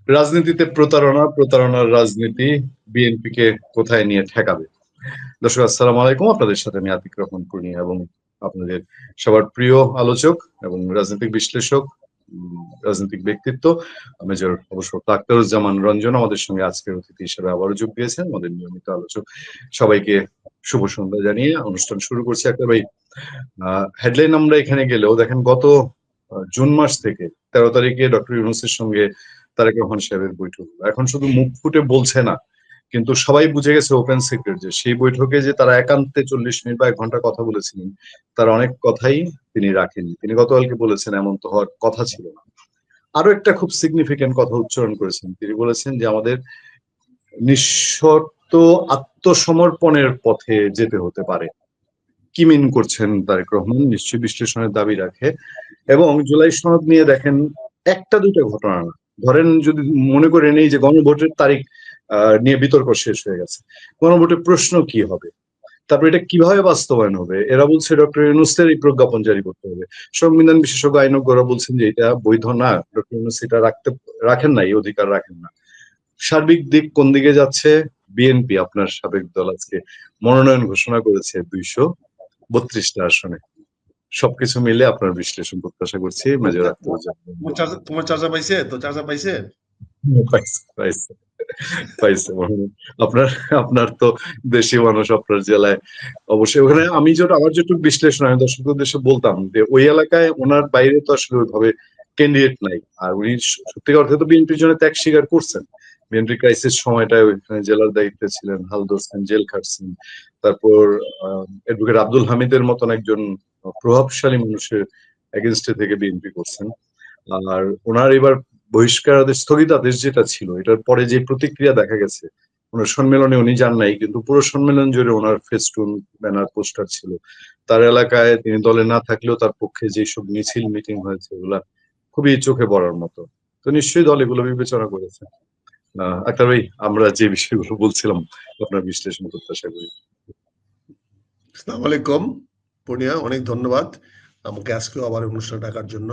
রাজনীতিতে প্রতারণা, প্রতারণার রাজনীতি বিএনপিকে কোথায় নিয়ে ঠেকাবে? দর্শক আসসালামু আলাইকুম। আপনাদের সাথে আমি আতিক রহমান পূর্ণিয়া এবং আপনাদের সবার প্রিয় আলোচক এবং রাজনৈতিক বিশ্লেষক, রাজনৈতিক ব্যক্তিত্ব মেজর অবসরপ্রাপ্ত আখতারুজ্জামান রঞ্জন আমাদের সঙ্গে আজকের অতিথি হিসেবে আবারও যোগ দিয়েছেন, আমাদের নিয়মিত আলোচক। সবাইকে শুভ সন্ধ্যা জানিয়ে অনুষ্ঠান শুরু করছি। একটা ভাই, হেডলাইন আমরা এখানে গেলেও দেখেন গত জুন মাস থেকে 13 তারিখে ডক্টর ইউনূসের সঙ্গে তারেক রহমান সাহেবের বৈঠক হলো। এখন শুধু মুখ ফুটে বলছে না, কিন্তু সবাই বুঝে গেছে ওপেন সিক্রেট যে সেই বৈঠকে যে তারা একান্তে 40 মিনিট বা 1 ঘন্টা কথা বলেছিলেন, তার অনেক কথাই তিনি রাখেননি। তিনি গতকালকে বলেছেন এমন তো হওয়ার কথা ছিল না। আরো একটা খুব সিগনিফিকেন্ট কথা উচ্চারণ করেছেন, তিনি বলেছেন যে আমাদের নিঃশর্ত আত্মসমর্পণের পথে যেতে হতে পারে। কি মিন করছেন তারেক রহমান? নিশ্চয়ই বিশ্লেষণের দাবি রাখে। এবং জুলাই সনদ নিয়ে দেখেন একটা দুইটা ঘটনা না, ধরেন যদি মনে করে নেই যে গণভোটের তারিখ নিয়ে বিতর্ক শেষ হয়ে গেছে, গণভোটের প্রশ্ন কি হবে, তারপর এটা কিভাবে বাস্তবায়ন হবে। এরা বলছে ডক্টর ইউনূসের এই প্রজ্ঞাপন জারি করতে হবে। সংবিধান বিশেষজ্ঞ আইনজ্ঞরা বলছেন যে এটা বৈধ না, ডক্টর ইউনূস এটা রাখেন না, এই অধিকার রাখেন না। সার্বিক দিক কোন দিকে যাচ্ছে? বিএনপি, আপনার সাবেক দল, আজকে মনোনয়ন ঘোষণা করেছে 232টা আসনে। সবকিছু মিলে আপনার বিশ্লেষণ প্রত্যাশা করছি মেজর আখতারুজ্জামান। তোমার চাচা পাইছে তো? চাচা পাইছে? পাইছে পাইছে পাইছে আপনার আপনার তো দেশি মানুষ, আপনার জেলায় অবশ্যই ওখানে আমি আমার যেটুকু বিশ্লেষণ আমি দর্শকদের উদ্দেশ্যে বলতাম যে ওই এলাকায় ওনার বাইরে তো আসলে ওইভাবে ক্যান্ডিডেট নাই। আর উনি সত্যিকার অর্থে তো বিএনপির জন্য ত্যাগ স্বীকার করছেন। বিএনপি ক্রাইসিস সময়টায় ওইখানে জেলার দায়িত্বে ছিলেন, হাল ধরছেন, জেল খাটছেন। তারপর অ্যাডভোকেট আব্দুল হামিদের মতন একজন প্রভাবশালী মানুষের এগেনস্টে থেকে বিএনপি করছেন। আর ওনার এবার বহিষ্কার আদেশ, স্থগিতাদেশ যেটা ছিল, এটার পরে যে প্রতিক্রিয়া দেখা গেছে, ওনার সম্মেলনে উনি যান নাই, কিন্তু পুরো সম্মেলন জুড়ে ওনার ফেস্টুন, ব্যানার, পোস্টার ছিল। তার এলাকায় তিনি দলে না থাকলেও তার পক্ষে যেসব মিছিল মিটিং হয়েছে ওগুলা খুবই চোখে পড়ার মতো। তো নিশ্চয়ই দল এগুলো বিবেচনা করেছে। আক্তার ভাই, আমরা যে বিষয়গুলো বলছিলাম আপনার বিশ্লেষণ প্রত্যাশা করি। আসসালামু আলাইকুম পূর্ণিয়া, অনেক ধন্যবাদ আমাকে আজকে আবার অনুষ্ঠানে ডাকার জন্য।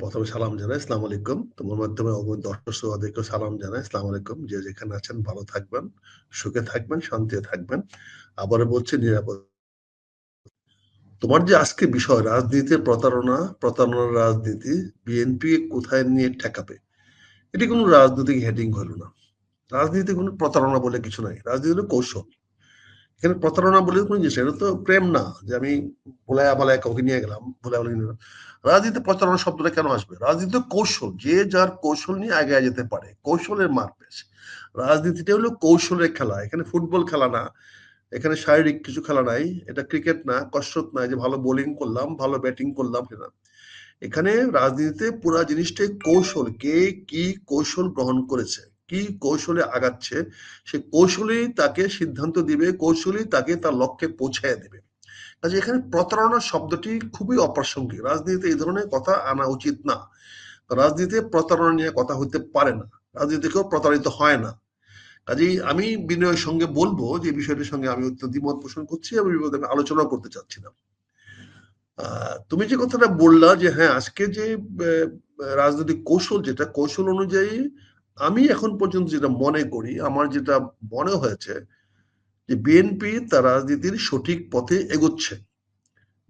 প্রথমে সালাম জানাই, আসসালামু আলাইকুম। তোমার মাধ্যমে দর্শক শ্রোতাদেরকেও সালাম জানাই, আসসালামু আলাইকুম। যে যেখানে আছেন ভালো থাকবেন, সুখে থাকবেন, শান্তিতে থাকবেন। আবারও বলছি নিরাপদ। তোমার যে আজকে বিষয় রাজনীতিতে প্রতারণার রাজনীতি বিএনপি কোথায় নিয়ে ঠেকাবে, এটি কোনো রাজনৈতিক হেডিং হলো না। রাজনীতি কোনো প্রতারণা বলে কিছু নাই, রাজনীতি হলো কৌশল। এখানে প্রতারণা বলে কোনো জিনিস, এটা তো প্রেম না যে আমি ভোলায় বলায় কাউকে নিয়ে গেলাম, ভোলায় বলে নিয়ে। রাজনীতি প্রতারণা শব্দটা কেন আসবে? রাজনীতি কৌশল, যে যার কৌশল নিয়ে আগে যেতে পারে, কৌশলের মারপেশ। রাজনীতিটা হলো কৌশলের খেলা, এখানে ফুটবল খেলা না, এখানে শারীরিক কিছু খেলা নাই, এটা ক্রিকেট না, কসরত নাই যে ভালো বোলিং করলাম ভালো ব্যাটিং করলাম সেটা। এখানে রাজনীতিতে পুরা জিনিসটাই কৌশল, কে কি কৌশল গ্রহণ করেছে, কি কৌশলে আগাচ্ছে, সে কৌশলেই তাকে সিদ্ধান্ত দিবে, কৌশলেই তাকে তার লক্ষ্যে পৌঁছায় দেবে। কাজে এখানে প্রতারণা শব্দটি খুবই অপ্রাসঙ্গিক, রাজনীতিতে এই ধরনের কথা আনা উচিত না। রাজনীতিতে প্রতারণা নিয়ে কথা হইতে পারে না, রাজনীতি কেউ প্রতারিত হয় না। কাজেই আমি বিনয়ের সঙ্গে বলবো যে বিষয়টির সঙ্গে আমি অত্যন্ত দ্বিমত পোষণ করছি এবং আমি আলোচনা করতে চাচ্ছি না। তুমি যে কথাটা বললা যে হ্যাঁ আজকে যে রাজনৈতিক কৌশল, যেটা কৌশল অনুযায়ী আমি এখন পর্যন্ত যেটা মনে করি, আমার যেটা মনে হয়েছে যে বিএনপি তার রাজনীতির সঠিক পথে এগোচ্ছে।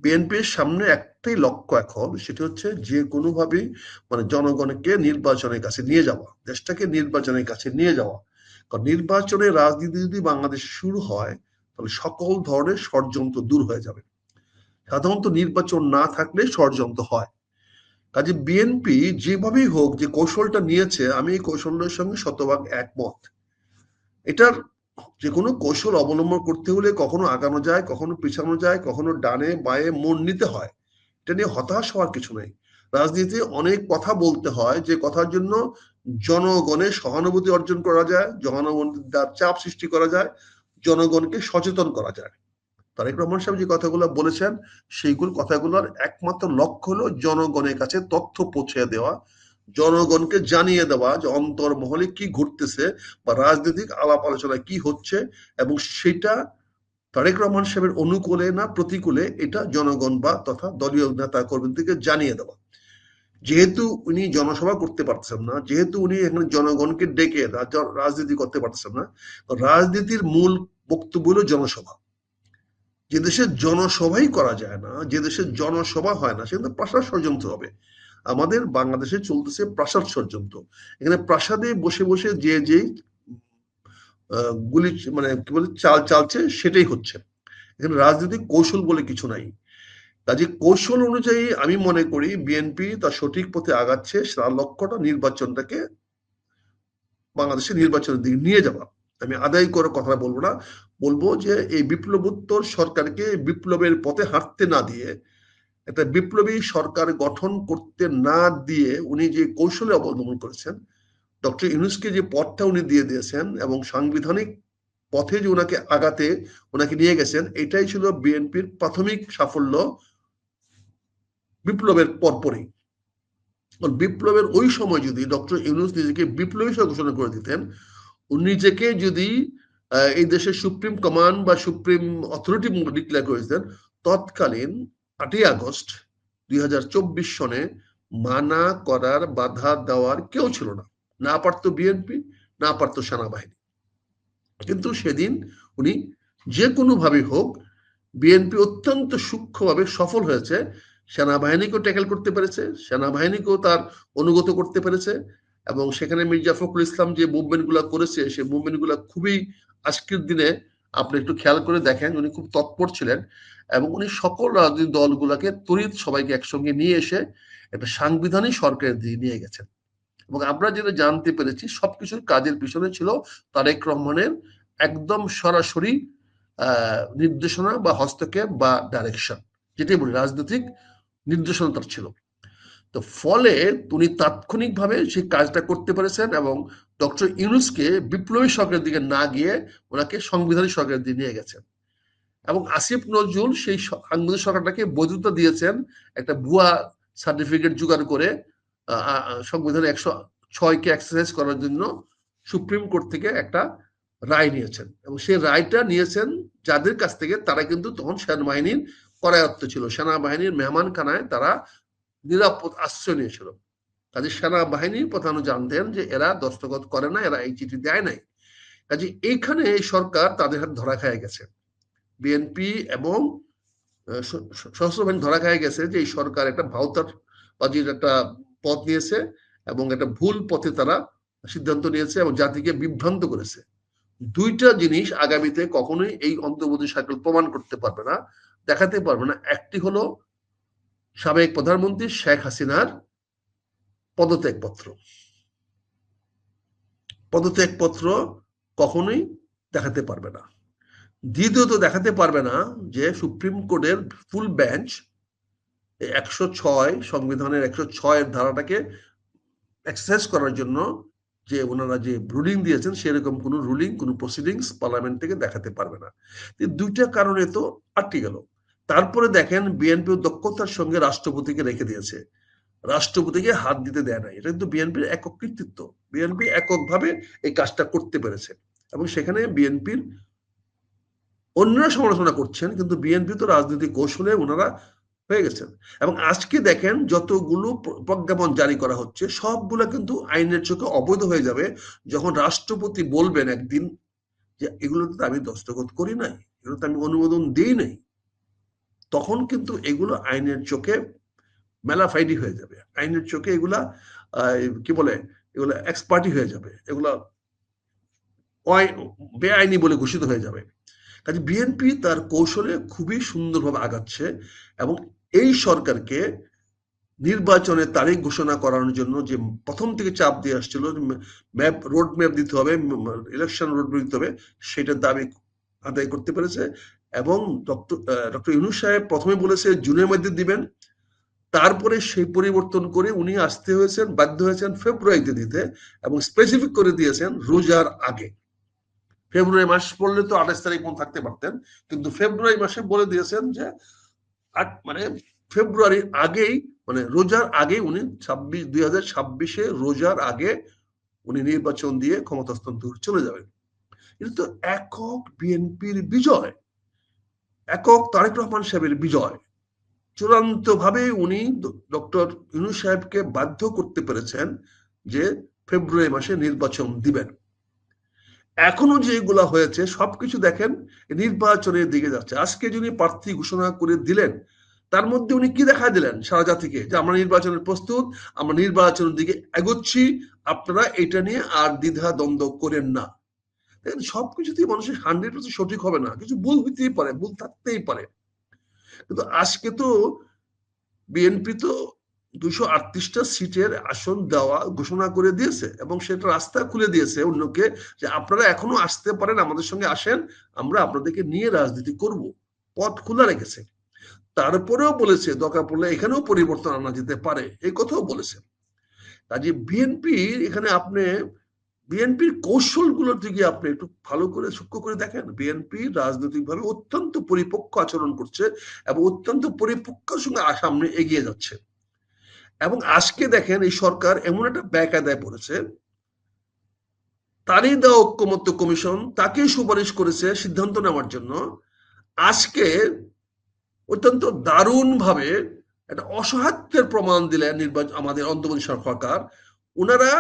বিএনপির সামনে একটাই লক্ষ্য এখন, সেটা হচ্ছে যে কোনোভাবেই মানে জনগণকে নির্বাচনের কাছে নিয়ে যাওয়া, দেশটাকে নির্বাচনের কাছে নিয়ে যাওয়া। কারণ নির্বাচনের রাজনীতি যদি বাংলাদেশে শুরু হয় তাহলে সকল ধরনের ষড়যন্ত্র দূর হয়ে যাবে। সাধারণত নির্বাচন না থাকলে ষড়যন্ত্র হয়। কাজে বিএনপি যেভাবেই হোক যে কৌশলটা নিয়েছে, আমি এই কৌশলের সঙ্গে শতভাগ একমত। এটার যে কোনো কৌশল অবলম্বন করতে হলে কখনো আগানো যায়, কখনো পিছানো যায়, কখনো ডানে বায়ে মোড় নিতে হয়। এটা নিয়ে হতাশ হওয়ার কিছু নেই। রাজনীতিতে অনেক কথা বলতে হয়, যে কথার জন্য জনগণের সহানুভূতি অর্জন করা যায়, জনগণের চাপ সৃষ্টি করা যায়, জনগণকে সচেতন করা যায়। তারেক রহমান সাহেব যে কথাগুলো বলেছেন, সেইগুলো কথাগুলোর একমাত্র লক্ষ্য হলো জনগণের কাছে তথ্য পৌঁছে দেওয়া, জনগণকে জানিয়ে দেওয়া যে অন্তর্মহলে কি ঘটতেছে বা রাজনৈতিক আলাপ আলোচনা কি হচ্ছে, এবং সেটা তারেক রহমান সাহেবের অনুকূলে না প্রতিকূলে এটা জনগণ বা তথা দলীয় নেতা কর্মীদেরকে জানিয়ে দেওয়া। যেহেতু উনি জনসভা করতে পারছেন না, যেহেতু উনি এখানে জনগণকে ডেকে রাজনীতি করতে পারছেন না, রাজনীতির মূল বক্তব্য হলো জনসভা। যে দেশে জনসভাই করা যায় না, যে দেশে জনসভা হয় না, সেখানে প্রাসাদ ষড়যন্ত্র হবে। আমাদের বাংলাদেশে চলতেছে প্রাসাদ ষড়যন্ত্র। এখানে প্রাসাদে বসে বসে যে যেই গুলি মানে কি বলে চাল চালছে সেটাই হচ্ছে। এখানে রাজনৈতিক কৌশল বলে কিছু নাই। কাজে কৌশল অনুযায়ী আমি মনে করি বিএনপি তার সঠিক পথে আগাচ্ছে, তার লক্ষ্যটা নির্বাচনটাকে বাংলাদেশের নির্বাচনের দিকে নিয়ে যাওয়া। আমি আদায় করে কথা বলবো না, বলবো যে এই বিপ্লবোত্তর সরকারকে বিপ্লবের পথে হাঁটতে না দিয়ে, একটা বিপ্লবী সরকার গঠন করতে না দিয়ে উনি যে কৌশলে অবলম্বন করেছেন, ডক্টর ইউনূসকে যে পথটা উনি দিয়ে দিয়েছেন এবং সাংবিধানিক পথে যে ওনাকে আগাতে ওনাকে নিয়ে গেছেন, এটাই ছিল বিএনপির প্রাথমিক সাফল্য বিপ্লবের পরপরই। বিপ্লবের ওই সময় যদি ডক্টর ইউনূস নিজেকে বিপ্লবী হিসেবে ঘোষণা করে দিতেন, নিজেকে যদি এই দেশের সুপ্রিম কমান্ড বা সুপ্রিম অথরিটি ডিক্লেয়ার করে দিতেন, তৎকালীন 8ই আগস্ট 2024 সনে মানা করার, বাধা দেওয়ার কেউ ছিল না। না পারতো বিএনপি, না পারতো সেনাবাহিনী। কিন্তু সেদিন উনি যে কোনো ভাবে হোক, বিএনপি অত্যন্ত সূক্ষ্মভাবে সফল হয়েছে। সেনাবাহিনীকেও ট্যাকেল করতে পেরেছে, সেনাবাহিনীকেও তার অনুগত করতে পেরেছে, এবং সেখানে মির্জা ফখরুল ইসলাম যে মুভমেন্ট গুলা করেছে, সেই মুভমেন্ট গুলা খুবই আজকের দিনে আপনি একটু খেয়াল করে দেখেন, উনি খুব তৎপর ছিলেন এবং উনি সকল রাজনৈতিক দলগুলাকে তড়িৎ সবাইকে একসঙ্গে নিয়ে এসে একটা সাংবিধানিক সরকারের দিকে নিয়ে গেছেন। এবং আমরা যেটা জানতে পেরেছি, সবকিছুর কাজের পিছনে ছিল তারেক রহমানের একদম সরাসরি নির্দেশনা বা হস্তক্ষেপ বা ডাইরেকশন, যেটাই বলি রাজনৈতিক নির্দেশনা তার ছিল। তো ফলে উনি তাৎক্ষণিকভাবে সেই কাজটা করতে পেরেছেন এবং ডক্টর ইউনূসকে বিপ্লবী সরকারের দিকে না গিয়ে ওনাকে সাংবিধানিক সরকারের দিকে নিয়ে গেছেন। এবং আসিফ নজরুল সেই সাংবিধানিক সরকারটাকে বৈধতা দিয়েছেন একটা ভুয়া সার্টিফিকেট জোগাড় করে সংবিধানের 106কে এক্সারসাইজ করার জন্য সুপ্রিম কোর্ট থেকে একটা রায় নিয়েছেন, এবং সেই রায়টা নিয়েছেন যাদের কাছ থেকে, তারা কিন্তু তখন সেনাবাহিনীর করায়ত্ত ছিল, সেনাবাহিনীর মেহমানখানায় তারা নিরাপদ আশ্রয় নিয়েছিল। কাজে সেনাবাহিনীর প্রধানও জানতেন যে এরা দস্তখত করে না, এরা এই চিঠি দেয় নাই। কাজে এইখানে এই সরকার তাদের হাতে ধরা খেয়ে গেছে। বিএনপি এবং সশস্ত্র বাহিনী ধরা খেয়ে গেছে যে এই সরকার একটা ভাওতার বাজির একটা পথ নিয়েছে এবং একটা ভুল পথে তারা সিদ্ধান্ত নিয়েছে এবং জাতিকে বিভ্রান্ত করেছে। দুইটা জিনিস আগামীতে কখনোই এই অন্তর্বর্তী সরকার প্রমাণ করতে পারবে না, দেখাতে পারবে না। একটি হলো সাবেক প্রধানমন্ত্রী শেখ হাসিনার পদত্যাগপত্র। পদত্যাগপত্র কখনোই দেখাতে পারবে না। দ্বিতীয়ত দেখাতে পারবে না যে সুপ্রিম কোর্টের ফুল বেঞ্চ 106 সংবিধানের 106 ধারাটাকে এক্সারসাইজ করার জন্য যে ওনারা যে রুলিং দিয়েছেন, সেরকম কোনো রুলিং, কোনো প্রসিডিংস পার্লামেন্ট থেকে দেখাতে পারবে না। দুইটা কারণে তো আটকে গেল। তারপরে দেখেন বিএনপি দক্ষতার সঙ্গে রাষ্ট্রপতিকে রেখে দিয়েছে, রাষ্ট্রপতিকে হাত দিতে দেয় নাই। এটা কিন্তু বিএনপির একক কৃতিত্ব। বিএনপি এককভাবে এই কাজটা করতে পেরেছে এবং সেখানে বিএনপির অন্যরা সমালোচনা করছেন, কিন্তু বিএনপি তো রাজনৈতিক কৌশলে ওনারা হয়ে গেছেন। এবং আজকে দেখেন যতগুলো প্রজ্ঞাপন জারি করা হচ্ছে, সবগুলো কিন্তু আইনের চোখে অবৈধ হয়ে যাবে যখন রাষ্ট্রপতি বলবেন একদিন যে এগুলোতে আমি দস্তখত করি নাই, এগুলোতে আমি অনুমোদন দিই নাই। তখন কিন্তু এগুলো আইনের চোখে মেলাফাইডি হয়ে যাবে, আইনের চোখে এগুলা কি বলে, এগুলা এক্সপার্টি হয়ে যাবে, এগুলা বেআইনি বলে ঘোষিত হয়ে যাবে। কাজে বিএনপি তার কৌশলে খুবই সুন্দরভাবে আগাচ্ছে এবং এই সরকারকে নির্বাচনে তারিখ ঘোষণা করানোর জন্য যে প্রথম থেকে চাপ দিয়ে আসছিল, ম্যাপ, রোড ম্যাপ দিতে হবে, ইলেকশন রোড ম্যাপ দিতে হবে, সেটার দাবি আদায় করতে পেরেছে। এবং ডক্টর ইউনূস সাহেব প্রথমে বলেছে জুনের মধ্যে দিবেন, তারপরে সেই পরিবর্তন করে উনি আসতে হয়েছেন, বাধ্য হয়েছেন ফেব্রুয়ারিতে দিতে, এবং স্পেসিফিক করে দিয়েছেন রোজার আগে। ফেব্রুয়ারি মাস পড়লে তো 28 তারিখ মতো থাকতে পারতেন, কিন্তু ফেব্রুয়ারি মাসে বলে দিয়েছেন যে মানে ফেব্রুয়ারির আগেই, মানে রোজার আগে উনি 2026 রোজার আগে উনি নির্বাচন দিয়ে ক্ষমতা হস্তান্তর চলে যাবেন। এটা তো একক বিএনপির বিজয়, একক তারেক রহমান সাহেবের বিজয়। চূড়ান্তভাবে উনি ডক্টর ইউনূস সাহেবকে বাধ্য করতে পেরেছেন যে ফেব্রুয়ারি মাসে নির্বাচন দিবেন। এখনো যেগুলা হয়েছে সবকিছু দেখেন নির্বাচনের দিকে যাচ্ছে। আজকে যিনি প্রার্থী ঘোষণা করে দিলেন তার মধ্যে উনি কি দেখা দিলেন সারা জাতিকে, যে আমরা নির্বাচনের প্রস্তুত, আমরা নির্বাচনের দিকে এগোচ্ছি, আপনারা এটা নিয়ে আর দ্বিধা দ্বন্দ্ব করেন না। দেখেন সবকিছুতেই মানুষের 100% সঠিক হবে না, কিছু ভুল হইতেই পারে, ভুল থাকতেই পারে। কিন্তু আজকে তো বিএনপি তো 238টা সিটের আসন দেওয়া ঘোষণা করে দিয়েছে এবং সেটা রাস্তা খুলে দিয়েছে অন্যকে, যে আপনারা এখনো আসতে পারেন, আমাদের সঙ্গে আসেন, আমরা আপনাদেরকে নিয়ে রাজনীতি করব, পথ খোলা রেখেছে। তারপরেও বলেছে দরকার পড়লে এখানেও পরিবর্তন আনা যেতে পারে, এই কথাও বলেছে। কাজে বিএনপির এখানে আপনি বিএনপির কৌশলগুলোর দিকে আপনি একটু ভালো করে সূক্ষ্ম করে দেখেন। বিএনপি রাজনৈতিকভাবে অত্যন্ত পরিপক্ক আচরণ করছে এবং অত্যন্ত পরিপক্কের সঙ্গে সামনে এগিয়ে যাচ্ছে। এবং আজকে দেখেন এই সরকার এমন একটা বেকায়দায় পড়েছে, তারই দেওয়া ঐক্যমত্য কমিশন তাকেই সুপারিশ করেছে সিদ্ধান্ত নেওয়ার জন্য। আজকে অত্যন্ত দারুণ ভাবে একটা অসহায়ত্বের প্রমাণ দিলেন আমাদের অন্তর্বর্তী সরকার। ওনারা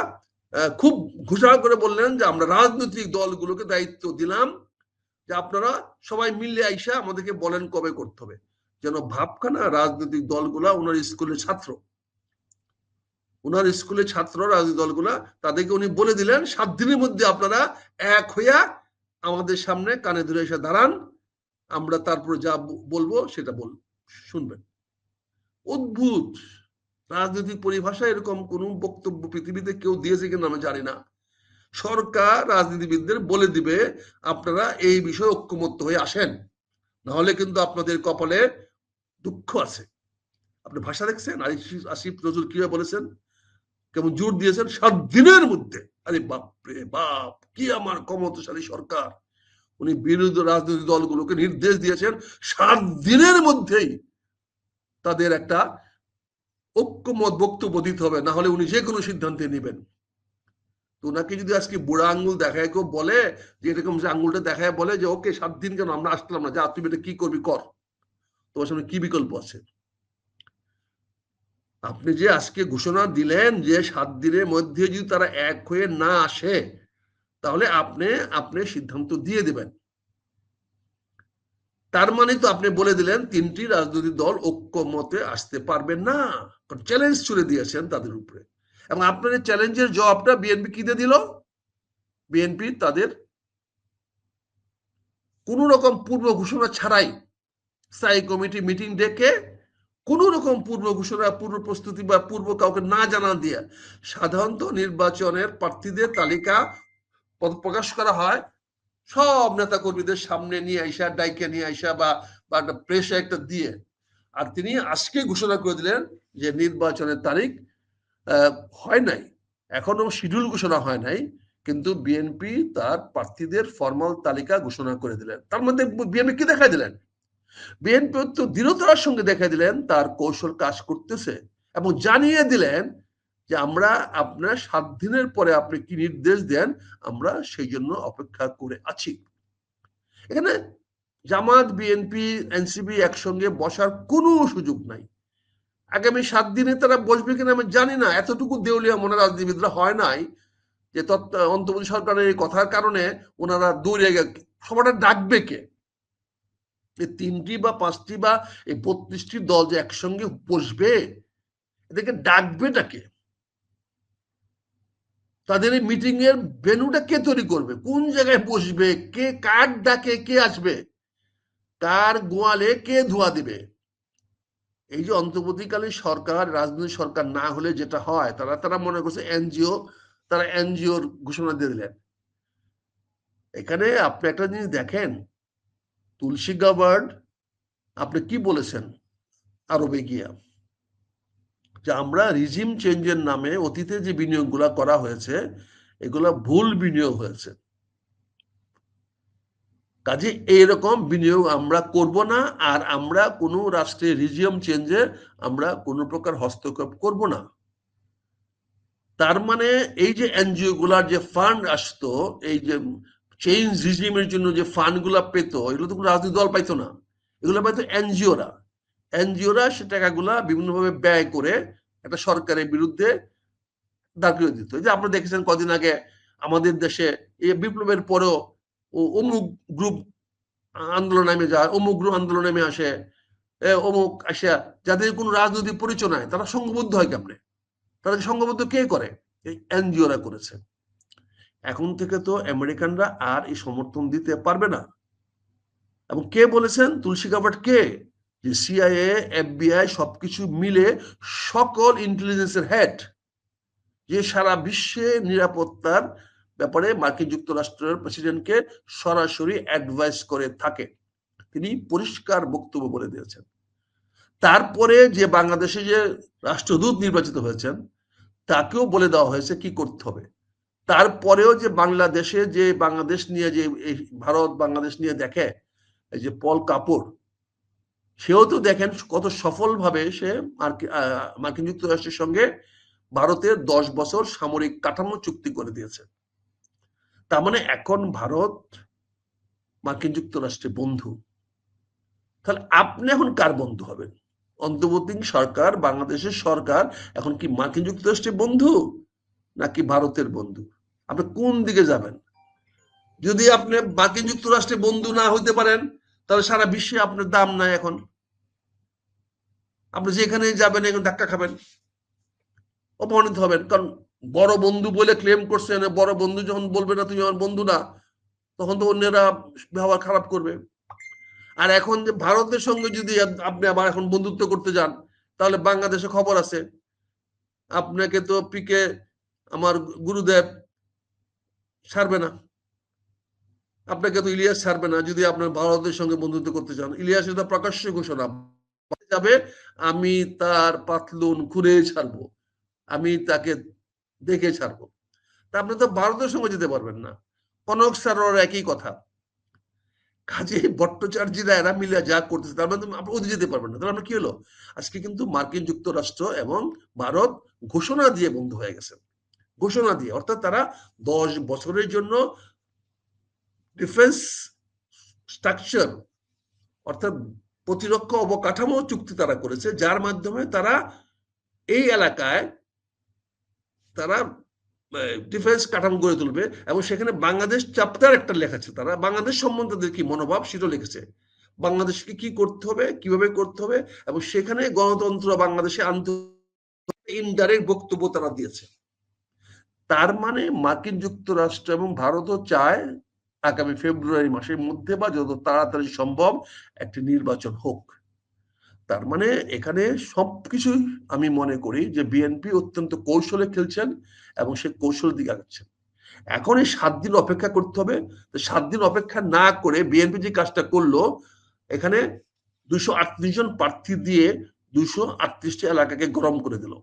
খুব ঘোষণা করে বললেন যে আমরা রাজনৈতিক দলগুলোকে দায়িত্ব দিলাম যে আপনারা সবাই মিলে আইসা আমাদেরকে বলেন কবে করতে হবে। যেন ভাবখানা রাজনৈতিক দলগুলা ওনার স্কুলের ছাত্র, ওনার স্কুলের ছাত্র রাজনৈতিক দলগুলা, তাদেরকে উনি বলে দিলেন 7 দিনের মধ্যে আপনারা এক হইয়া আমাদের সামনে কানে ধরে এসে দাঁড়ান, আমরা তারপরে যা বলবো সেটা শুনবেন। অদ্ভুত রাজনৈতিক পরিভাষায় এরকম কোন বক্তব্য পৃথিবীতে কেউ দিয়েছে কিনা আমি জানি না। সরকার রাজনীতিবিদদের বলে দিবে আপনারা এই বিষয়ে ঐক্যমত্য হয়ে আসেন, নাহলে কিন্তু আপনাদের কপালে দুঃখ আছে। আপনি ভাষা দেখছেন আসিফ নজরুল কিভাবে বলেছেন, কেমন জোর দিয়েছেন 7 দিনের মধ্যে। আরে বাপরে বাপ, কি আমার ক্ষমতাশালী সরকার! উনি বিরোধী রাজনৈতিক দলগুলোকে নির্দেশ দিয়েছেন 7 দিনের মধ্যেই তাদের একটা ঐক্যমত বক্তব্য দিতে হবে, না হলে উনি যে কোনো সিদ্ধান্তে নেবেন। তো ওনাকে যদি আজকে বুড়া আঙ্গুল দেখায় কেউ বলে, যে এরকম যে আঙ্গুলটা দেখায় বলে যে ওকে 7 দিন কেন, আমরা আসলাম না, যা তুমি এটা কি করবি কর, তোমার সামনে কি বিকল্প আছে? আপনি যে আজকে ঘোষণা দিলেন যে 7 দিনের মধ্যে যদি তারা এক হয়ে না আসে, তাহলে আপনি সিদ্ধান্ত দিয়ে দেবেন। তার মানে তো আপনি বলে দিলেন 3টি রাজনৈতিক দল ঐক্যমতে আসতে পারবেন না, চ্যালেঞ্জ ছুড়ে দিয়েছেন তাদের উপরে। এবং আপনার এই চ্যালেঞ্জের জবাবটা বিএনপি কি দিয়ে দিল? বিএনপি তাদের কোন রকম পূর্ব ঘোষণা ছাড়াই স্থায়ী কমিটি মিটিং ডেকে কোন রকম পূর্ব ঘোষণা, পূর্ব প্রস্তুতি বা পূর্ব কাউকে না জানা দিয়ে সাধারণত নির্বাচনের প্রার্থীদের তালিকা প্রকাশ করা হয় সব নেতা কর্মীদের সামনে নিয়ে আইসা, ডাইকে নিয়ে আইসা বা একটা প্রেসে একটা দিয়ে। আর তিনি আজকে ঘোষণা করে দিলেন যে নির্বাচনের তারিখ হয় নাই, এখনো শিডিউল ঘোষণা হয় নাই, কিন্তু বিএনপি তার প্রার্থীদের ফরমাল তালিকা ঘোষণা করে দিলেন। তার মধ্যে বিএনপি কি দেখা দিলেন? বিএনপি তো দৃঢ়তার সঙ্গে দেখা দিলেন তার কৌশল কাজ করতেছে এবং জানিয়ে দিলেন যে আমরা আপনার 7 দিনের পরে আপনি কি নির্দেশ দেন আমরা সেই জন্য অপেক্ষা করে আছি। এখানে জামাত, বিএনপি, এনসিপি একসঙ্গে বসার কোনো সুযোগ নাই। আগামী 7 দিনে তারা বসবে কিনা আমি জানি না, এতটুকু দেউলিয়া মনে রাজনীতিবিদরা হয় নাই যে অন্তর্বর্তী সরকারের এই কথার কারণে ওনারা দৌড়ে সবাটা ডাকবে কে? এই 3টি বা 5টি বা এই 32টি দল যে একসঙ্গে বসবে, এদেরকে ডাকবেটাকে? তাদের এই মিটিং এর ভেন্যুটা কে তৈরি করবে? কোন জায়গায় বসবে? কে কার ডাকে কে আসবে? কার গোয়ালে কে ধোয়া দিবে? এই যে অন্তর্বর্তীকালীন সরকার, রাজনৈতিক সরকার না হলে যেটা হয়, তারা মনে করছে এনজিও, তারা এনজিওর ঘোষণা দিয়ে দিলেন। এখানে আপনি একটা জিনিস দেখেন, তুলসী গাবার্ড আপনি কি বলেছেন আরবে গিয়া, যে আমরা রিজিম চেঞ্জের নামে অতীতে যে বিনিয়োগগুলা করা হয়েছে এগুলা ভুল বিনিয়োগ হয়েছে, কাজে এইরকম বিনিয়োগ আমরা করব না, আর আমরা কোনো রাষ্ট্রের রিজিম চেঞ্জে আমরা কোনো প্রকার হস্তক্ষেপ করব না। তার মানে এই যে এনজিও গুলার যে ফান্ড আসতো, এই যে চেঞ্জ রিজিমের জন্য যে ফান্ড গুলা পেতো, এগুলো তো কোনো রাজনৈতিক দল পাইতো না, এগুলো পাইতো এনজিওরা। এনজিওরা সে টাকাগুলা বিভিন্নভাবে ব্যয় করে একটা সরকারের বিরুদ্ধে দাঁড় করে দিত। যে আপনারা দেখেছেন কদিন আগে আমাদের দেশে এই বিপ্লবের পরেও অমুক গ্রুপ আন্দোলন নামে যায়, অমুক গ্রুপ আন্দোলন নামে আসে, অমুক আসিয়া যাদের কোনো রাজনৈতিক পরিচয় নাই তারা সংঘবদ্ধ হয় কেমনে? তারা সংঘবদ্ধ কে করে? এই এনজিওরা করেছে। এখন থেকে তো আমেরিকানরা আর এই সমর্থন দিতে পারবে না। এবং কে বলেছেন? তুলসী গাবার্ট কে? যে সিআইএ, এফবিআই সবকিছু মিলে সকল ইন্টেলিজেন্সের হেড, যে সারা বিশ্বে নিরাপত্তার ব্যাপারে মার্কিন যুক্তরাষ্ট্রের প্রেসিডেন্টকে সরাসরি অ্যাডভাইস করে থাকে। তিনি পরিষ্কার বক্তব্য বলে দিয়েছেন। তারপরে যে বাংলাদেশে যে রাষ্ট্রদূত নির্বাচিত হয়েছেন তাকেও বলে দেওয়া হয়েছে কি করতে হবে। তারপরেও যে বাংলাদেশে যে বাংলাদেশ নিয়ে যে ভারত বাংলাদেশ নিয়ে দেখে এই যে পল কাপুর, সেও তো দেখেন কত সফলভাবে সে মার্কিন যুক্তরাষ্ট্রের সঙ্গে ভারতের 10 বছর সামরিক কাঠামো চুক্তি করে দিয়েছে। তার মানে এখন ভারত মার্কিন যুক্তরাষ্ট্রের বন্ধু। তাহলে আপনি এখন কার বন্ধু হবেন? অন্তর্বর্তী সরকার, বাংলাদেশের সরকার এখন কি মার্কিন যুক্তরাষ্ট্রের বন্ধু নাকি ভারতের বন্ধু? আপনি কোন দিকে যাবেন? যদি আপনি মার্কিন যুক্তরাষ্ট্রের বন্ধু না হইতে পারেন তাহলে সারা বিশ্বে আপনার দাম নাই। এখন আপনি যেখানে যাবেন এখন ধাক্কা খাবেন, অপমানিত হবেন। কারণ বড় বন্ধু বলে ক্লেম করছেন, বড় বন্ধু যখন বলবে না তুমি আমার বন্ধু না, তখন তো অন্যরা ব্যবহার খারাপ করবে। আর এখন যে ভারতের সঙ্গে যদি আপনি আবার এখন বন্ধুত্ব করতে যান তাহলে বাংলাদেশে খবর আছে আপনাকে তো পিকে আমার গুরুদেব ছাড়বে না, আপনাকে তো ইলিয়াস ছাড়বে না যদি আপনার ভারতের সঙ্গে বন্ধুত্ব করতে চান। ইলিয়াস এটা প্রকাশ্য ঘোষণা যাবে, আমি তার পাতলুন খুঁড়ে ছাড়বো, আমি তাকে দেখে ছাড়বো। তা আপনি তো ভারতের সঙ্গে যেতে পারবেন না। কনক স্যার একই কথা। কাজে ভট্টাচার্যরা এরা মিলে যা করতেছে তার মধ্যে আপনি ওদিকে যেতে পারবেন না। তাহলে আপনার কি হলো? আজকে কিন্তু মার্কিন যুক্তরাষ্ট্র এবং ভারত ঘোষণা দিয়ে বন্ধু হয়ে গেছে। ঘোষণা দিয়ে, অর্থাৎ তারা 10 বছরের জন্য ডিফেন্স স্ট্রাকচার অর্থাৎ প্রতিরক্ষা অবকাঠামো চুক্তি তারা করেছে, যার মাধ্যমে তারা এই এলাকায় তারা ডিফেন্স কাঠামো গড়ে তুলবে। এবং সেখানে বাংলাদেশ চ্যাপ্টার একটা লেখা আছে, তারা বাংলাদেশ সম্বন্ধে কি মনোভাব সেটা লিখেছে, বাংলাদেশকে কি করতে হবে, কিভাবে করতে হবে, এবং সেখানে গণতন্ত্র বাংলাদেশে আনতে ইনডাইরেক্ট বক্তব্য তারা দিয়েছে। তার মানে মার্কিন যুক্তরাষ্ট্র এবং ভারতও চায় আগামী ফেব্রুয়ারি মাসের মধ্যে বা যত তাড়াতাড়ি সম্ভব একটি নির্বাচন হোক। তার মানে এখানে সবকিছুই আমি মনে করি যে বিএনপি অত্যন্ত কৌশলে খেলছেন এবং সে কৌশল দিকে আগাচ্ছেন। এখন এই 7 দিন অপেক্ষা করতে হবে। 7 দিন অপেক্ষা না করে বিএনপি যে কাজটা করলো, এখানে 238 জন প্রার্থী দিয়ে 238টি এলাকাকে গরম করে দিল।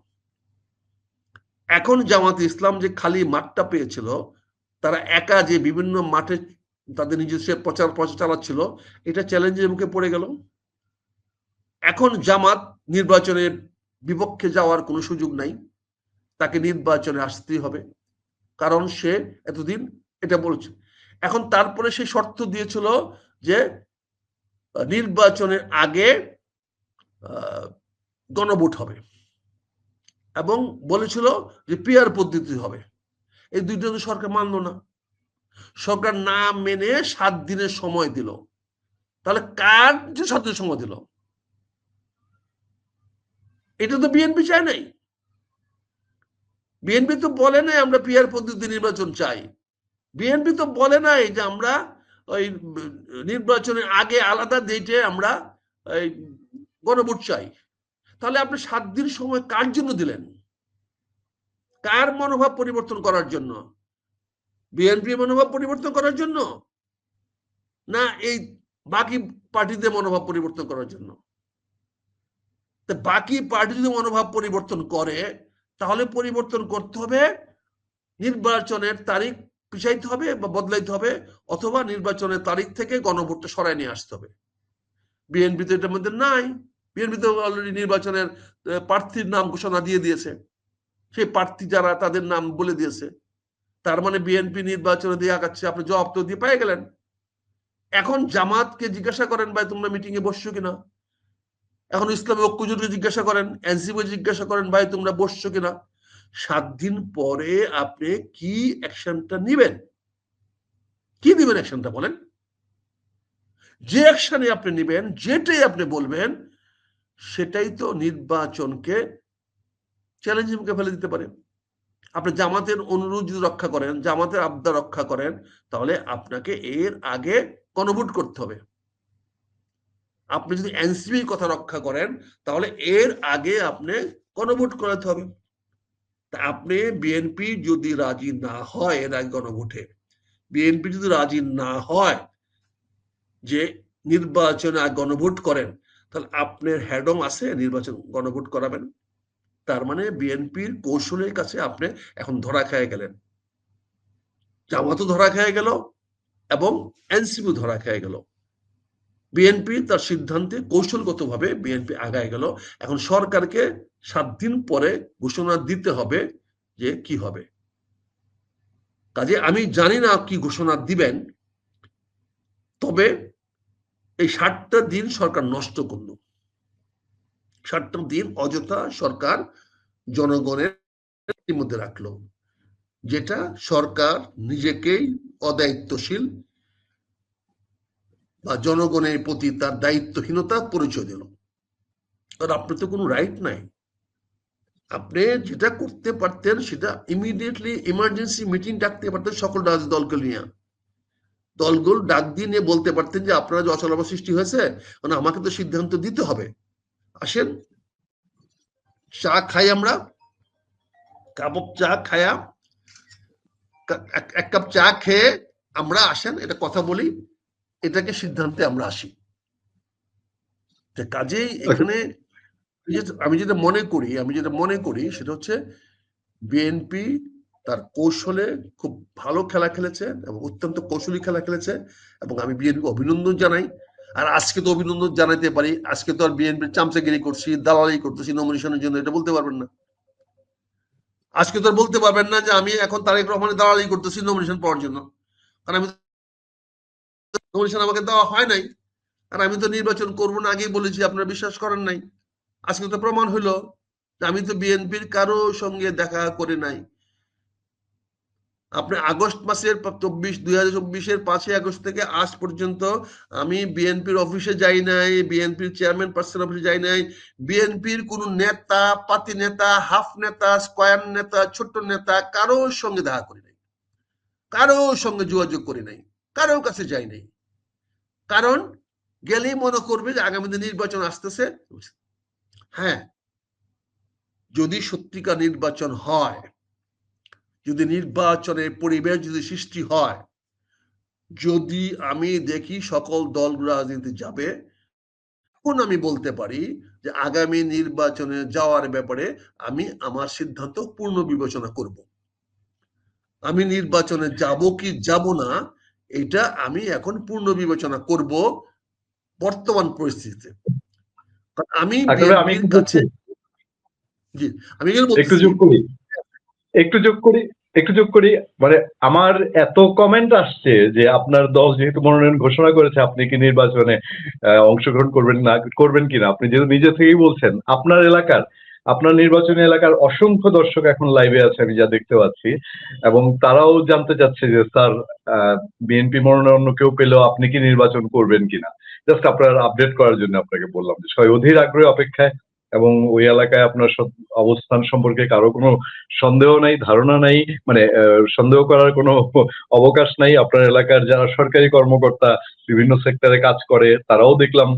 এখন জামাতে ইসলাম যে খালি মাঠটা পেয়েছিল, তারা একা যে বিভিন্ন মাঠে তাদের নিজস্ব প্রচার চালাচ্ছিল, এটা চ্যালেঞ্জের মুখে পড়ে গেল। এখন জামাত নির্বাচনের বিপক্ষে যাওয়ার কোনো সুযোগ নাই, তাকে নির্বাচনে আসতেই হবে, কারণ সে এতদিন এটা বলছে। এখন তারপরে সে শর্ত দিয়েছিল যে নির্বাচনের আগে গণভোট হবে এবং বলেছিল যে পিআর পদ্ধতি হবে। এই দুইটা তো সরকার মানল না। সরকার না মেনে 7 দিনের সময় দিল। তাহলে কার যে 7 দিনের সময় দিল? এটা তো বিএনপি চায় নাই। বিএনপি তো বলে নাই আমরা পিআর পদ্ধতি নির্বাচন চাই। বিএনপি তো বলে নাই যে আমরা ওই নির্বাচনের আগে আলাদা ডেটে আমরা গণভোট চাই। তাহলে আপনি 7 দিন সময় কার জন্য দিলেন? কার মনোভাব পরিবর্তন করার জন্য? বিএনপি মনোভাব পরিবর্তন করার জন্য, না এই বাকি পার্টিদের মনোভাব পরিবর্তন করার জন্য? বাকি পার্টি যদি মনোভাব পরিবর্তন করে তাহলে পরিবর্তন করতে হবে, নির্বাচনের তারিখ পিছাইতে হবে বা বদলাইতে হবে, অথবা নির্বাচনের তারিখ থেকে গণভোটটা সরায় নিয়ে আসতে হবে। বিএনপি তো এটার মধ্যে নাই। বিএনপি তো অলরেডি নির্বাচনের প্রার্থীর নাম ঘোষণা দিয়ে দিয়েছে, সেই প্রার্থী যারা তাদের নাম বলে দিয়েছে। তার মানে বিএনপি নির্বাচনে দিয়ে আগাচ্ছে। আপনি জবাব তো দিয়ে পেয়ে গেলেন। এখন জামাতকে জিজ্ঞাসা করেন ভাই তোমরা মিটিং এ বসছো কিনা? এখন ইসলামী ঐক্যজোটকে জিজ্ঞাসা করেন, এনসিপি জিজ্ঞাসা করেন, ভাই তোমরা বসছো কিনা? 7 দিন পরে আপনি কি অ্যাকশনটা নিবেন? কি দিবেন অ্যাকশনটা বলেন? যে অ্যাকশনে আপনি নিবেন, যেটাই আপনি বলবেন, সেটাই তো নির্বাচনকে চ্যালেঞ্জের মুখে ফেলে দিতে পারে। আপনি জামাতের অনুরোধ যদি রক্ষা করেন, জামাতের আবদার রক্ষা করেন, তাহলে আপনাকে এর আগে গণভোট করতে হবে। আপনি যদি এনসিপির কথা রক্ষা করেন, তাহলে এর আগে আপনি গণভোট করাতে হবে। তা আপনি বিএনপি যদি রাজি না হয় এর আগে গণভোটে, বিএনপি যদি রাজি না হয় যে নির্বাচনে গণভোট করেন, তাহলে আপনার হেডম আছে নির্বাচন গণভোট করাবেন। তার মানে বিএনপির কৌশলের কাছে আপনি এখন ধরা খেয়ে গেলেন, জামাতও ধরা খেয়ে গেল এবং এনসিপি ধরা খেয়ে গেল। বিএনপি তার সিদ্ধান্তে কৌশলগতভাবে বিএনপি আগায় গেল। এখন সরকারকে 7 দিন পরে ঘোষণা দিতে হবে যে কি হবে। কাজে আমি জানি না কি ঘোষণা দিবেন, তবে এই 7টা দিন সরকার নষ্ট করলো। 7টা দিন অযথা সরকার জনগণের মধ্যে রাখলো, যেটা সরকার নিজেকেই অদায়িত্বশীল বা জনগণের প্রতি তার দায়িত্বহীনতা পরিচয় দিল। আর আপনার তো কোনো রাইট নাই। আপনি যেটা করতে পারতেন সেটা ইমিডিয়েটলি ইমার্জেন্সি মিটিং ডাকতে পারতেন সকল রাজনৈতিক দলকে নিয়ে, দলগুলো ডাক দিয়ে নিয়ে বলতে পারতেন যে আপনারা যে অচলাবস্থা সৃষ্টি হয়েছে, মানে আমাকে তো সিদ্ধান্ত দিতে হবে, আসেন চা খাই, আমরা কাপ চা খায়া, এক কাপ চা খেয়ে আমরা আসেন এটা কথা বলি, এটাকে সিদ্ধান্তে আমরা আসি। কাজেই এখানে আমি যেটা মনে করি সেটা হচ্ছে বিএনপি তার কৌশলে খুব ভালো খেলা খেলেছে এবং অত্যন্ত কৌশলী খেলা খেলেছে, এবং আমি বিএনপি অভিনন্দন জানাই। আর আজকে তো অভিনন্দন জানাইতে পারি, আজকে তো আর বিএনপির চামচাগিরি করছি, দালালি করতেছি নমিনেশনের জন্য, এটা বলতে পারবেন না। আজকে তো আর বলতে পারবেন না যে আমি এখন তারেক রহমানের দালালি করতেছি নমিনেশন পাওয়ার জন্য, কারণ আমি নমিনেশন আমাকে দেওয়া হয় নাই, আর আমি তো নির্বাচন করবো না আগেই বলেছি, আপনারা বিশ্বাস করেন নাই। আজকে তো প্রমাণ হলো যে আমি তো বিএনপির কারো সঙ্গে দেখা করে নাই। আপনি আগস্ট মাসের 2024-এর 5 আগস্ট থেকে আজ পর্যন্ত আমি বিএনপির অফিসে যাই নাই, বিএনপির চেয়ারম্যান পার্সন অফিসে যাই নাই, বিএনপির কোন নেতা, পাতি নেতা, হাফ নেতা, স্কয়ার নেতা, ছোট্ট নেতা কারোর সঙ্গে দেখা করি নাই, কারোর সঙ্গে যোগাযোগ করি নাই, কারোর কাছে যাই নাই। কারণ গেলেই মনে করবে যে আগামী দিন নির্বাচন আসতেছে। হ্যাঁ, যদি সত্যিকার নির্বাচন হয়, যদি নির্বাচনের পরিবেশ যদি সৃষ্টি হয়, যদি আমি দেখি সকল দল রাজনীতি যাবে, তখন আমি বলতে পারি যে আগামী নির্বাচনে যাওয়ার ব্যাপারে আমি আমার সিদ্ধান্ত পূর্ণ বিবেচনা করব। আমি নির্বাচনে যাব কি যাব না, এটা আমি এখন পূর্ণ বিবেচনা করব বর্তমান পরিস্থিতিতে। আমি বিএনপির কাছে জি আমি একটু যোগ করি একটু যোগ করি একটু যোগ করি মানে আমার এত কমেন্ট আসছে যে আপনার দল যেহেতু মনোনয়ন ঘোষণা করেছে, আপনি কি নির্বাচনে অংশগ্রহণ করবেন কিনা, আপনি যেহেতু নিজে থেকেই বলছেন আপনার নির্বাচনী এলাকার অসংখ্য দর্শক এখন লাইভে আছে, আমি যা দেখতে পাচ্ছি, এবং তারাও জানতে চাচ্ছে যে স্যার বিএনপি মনোনয়ন অন্য কেউ পেলেও আপনি কি নির্বাচন করবেন কিনা। জাস্ট আপনার আপডেট করার জন্য আপনাকে বললাম যে সবাই অধীর আগ্রহে অপেক্ষায়, এবং ওই এলাকায় আপনার অবস্থান সম্পর্কে কারো কোনো সন্দেহ নাই, ধারণা নাই, মানে সন্দেহ করার কোনো অবকাশ নাই। আপনার এলাকার যারা সরকারি কর্মকর্তা বিভিন্ন সেক্টরে কাজ করে, তারাও দেখলাম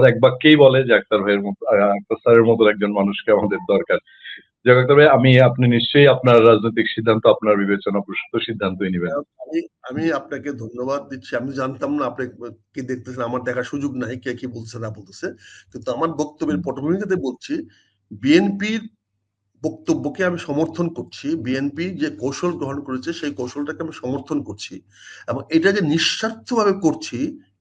এক বাক্যেই বলে যে আক্তার স্যারের মতো একজন মানুষকে আমাদের দরকার। তবে আপনি নিশ্চয়ই আপনার রাজনৈতিক সিদ্ধান্ত, আপনার বিবেচনা প্রসূত সিদ্ধান্তই নেবেন। আমি আপনাকে ধন্যবাদ দিচ্ছি। আমি জানতাম না আপনি কি দেখতেছেন, আমার দেখার সুযোগ নাই কে কি বলছে না বলতেছে, কিন্তু আমার বক্তব্যের পটভূমিকাতে বলছি, বিএনপির বক্তব্যকে আমি সমর্থন করছি। বিএনপি যে কৌশল গ্রহণ করেছে সেই কৌশলটাকে আমি সমর্থন করছি, এবং এটা যে নিঃস্বার্থভাবে করছি,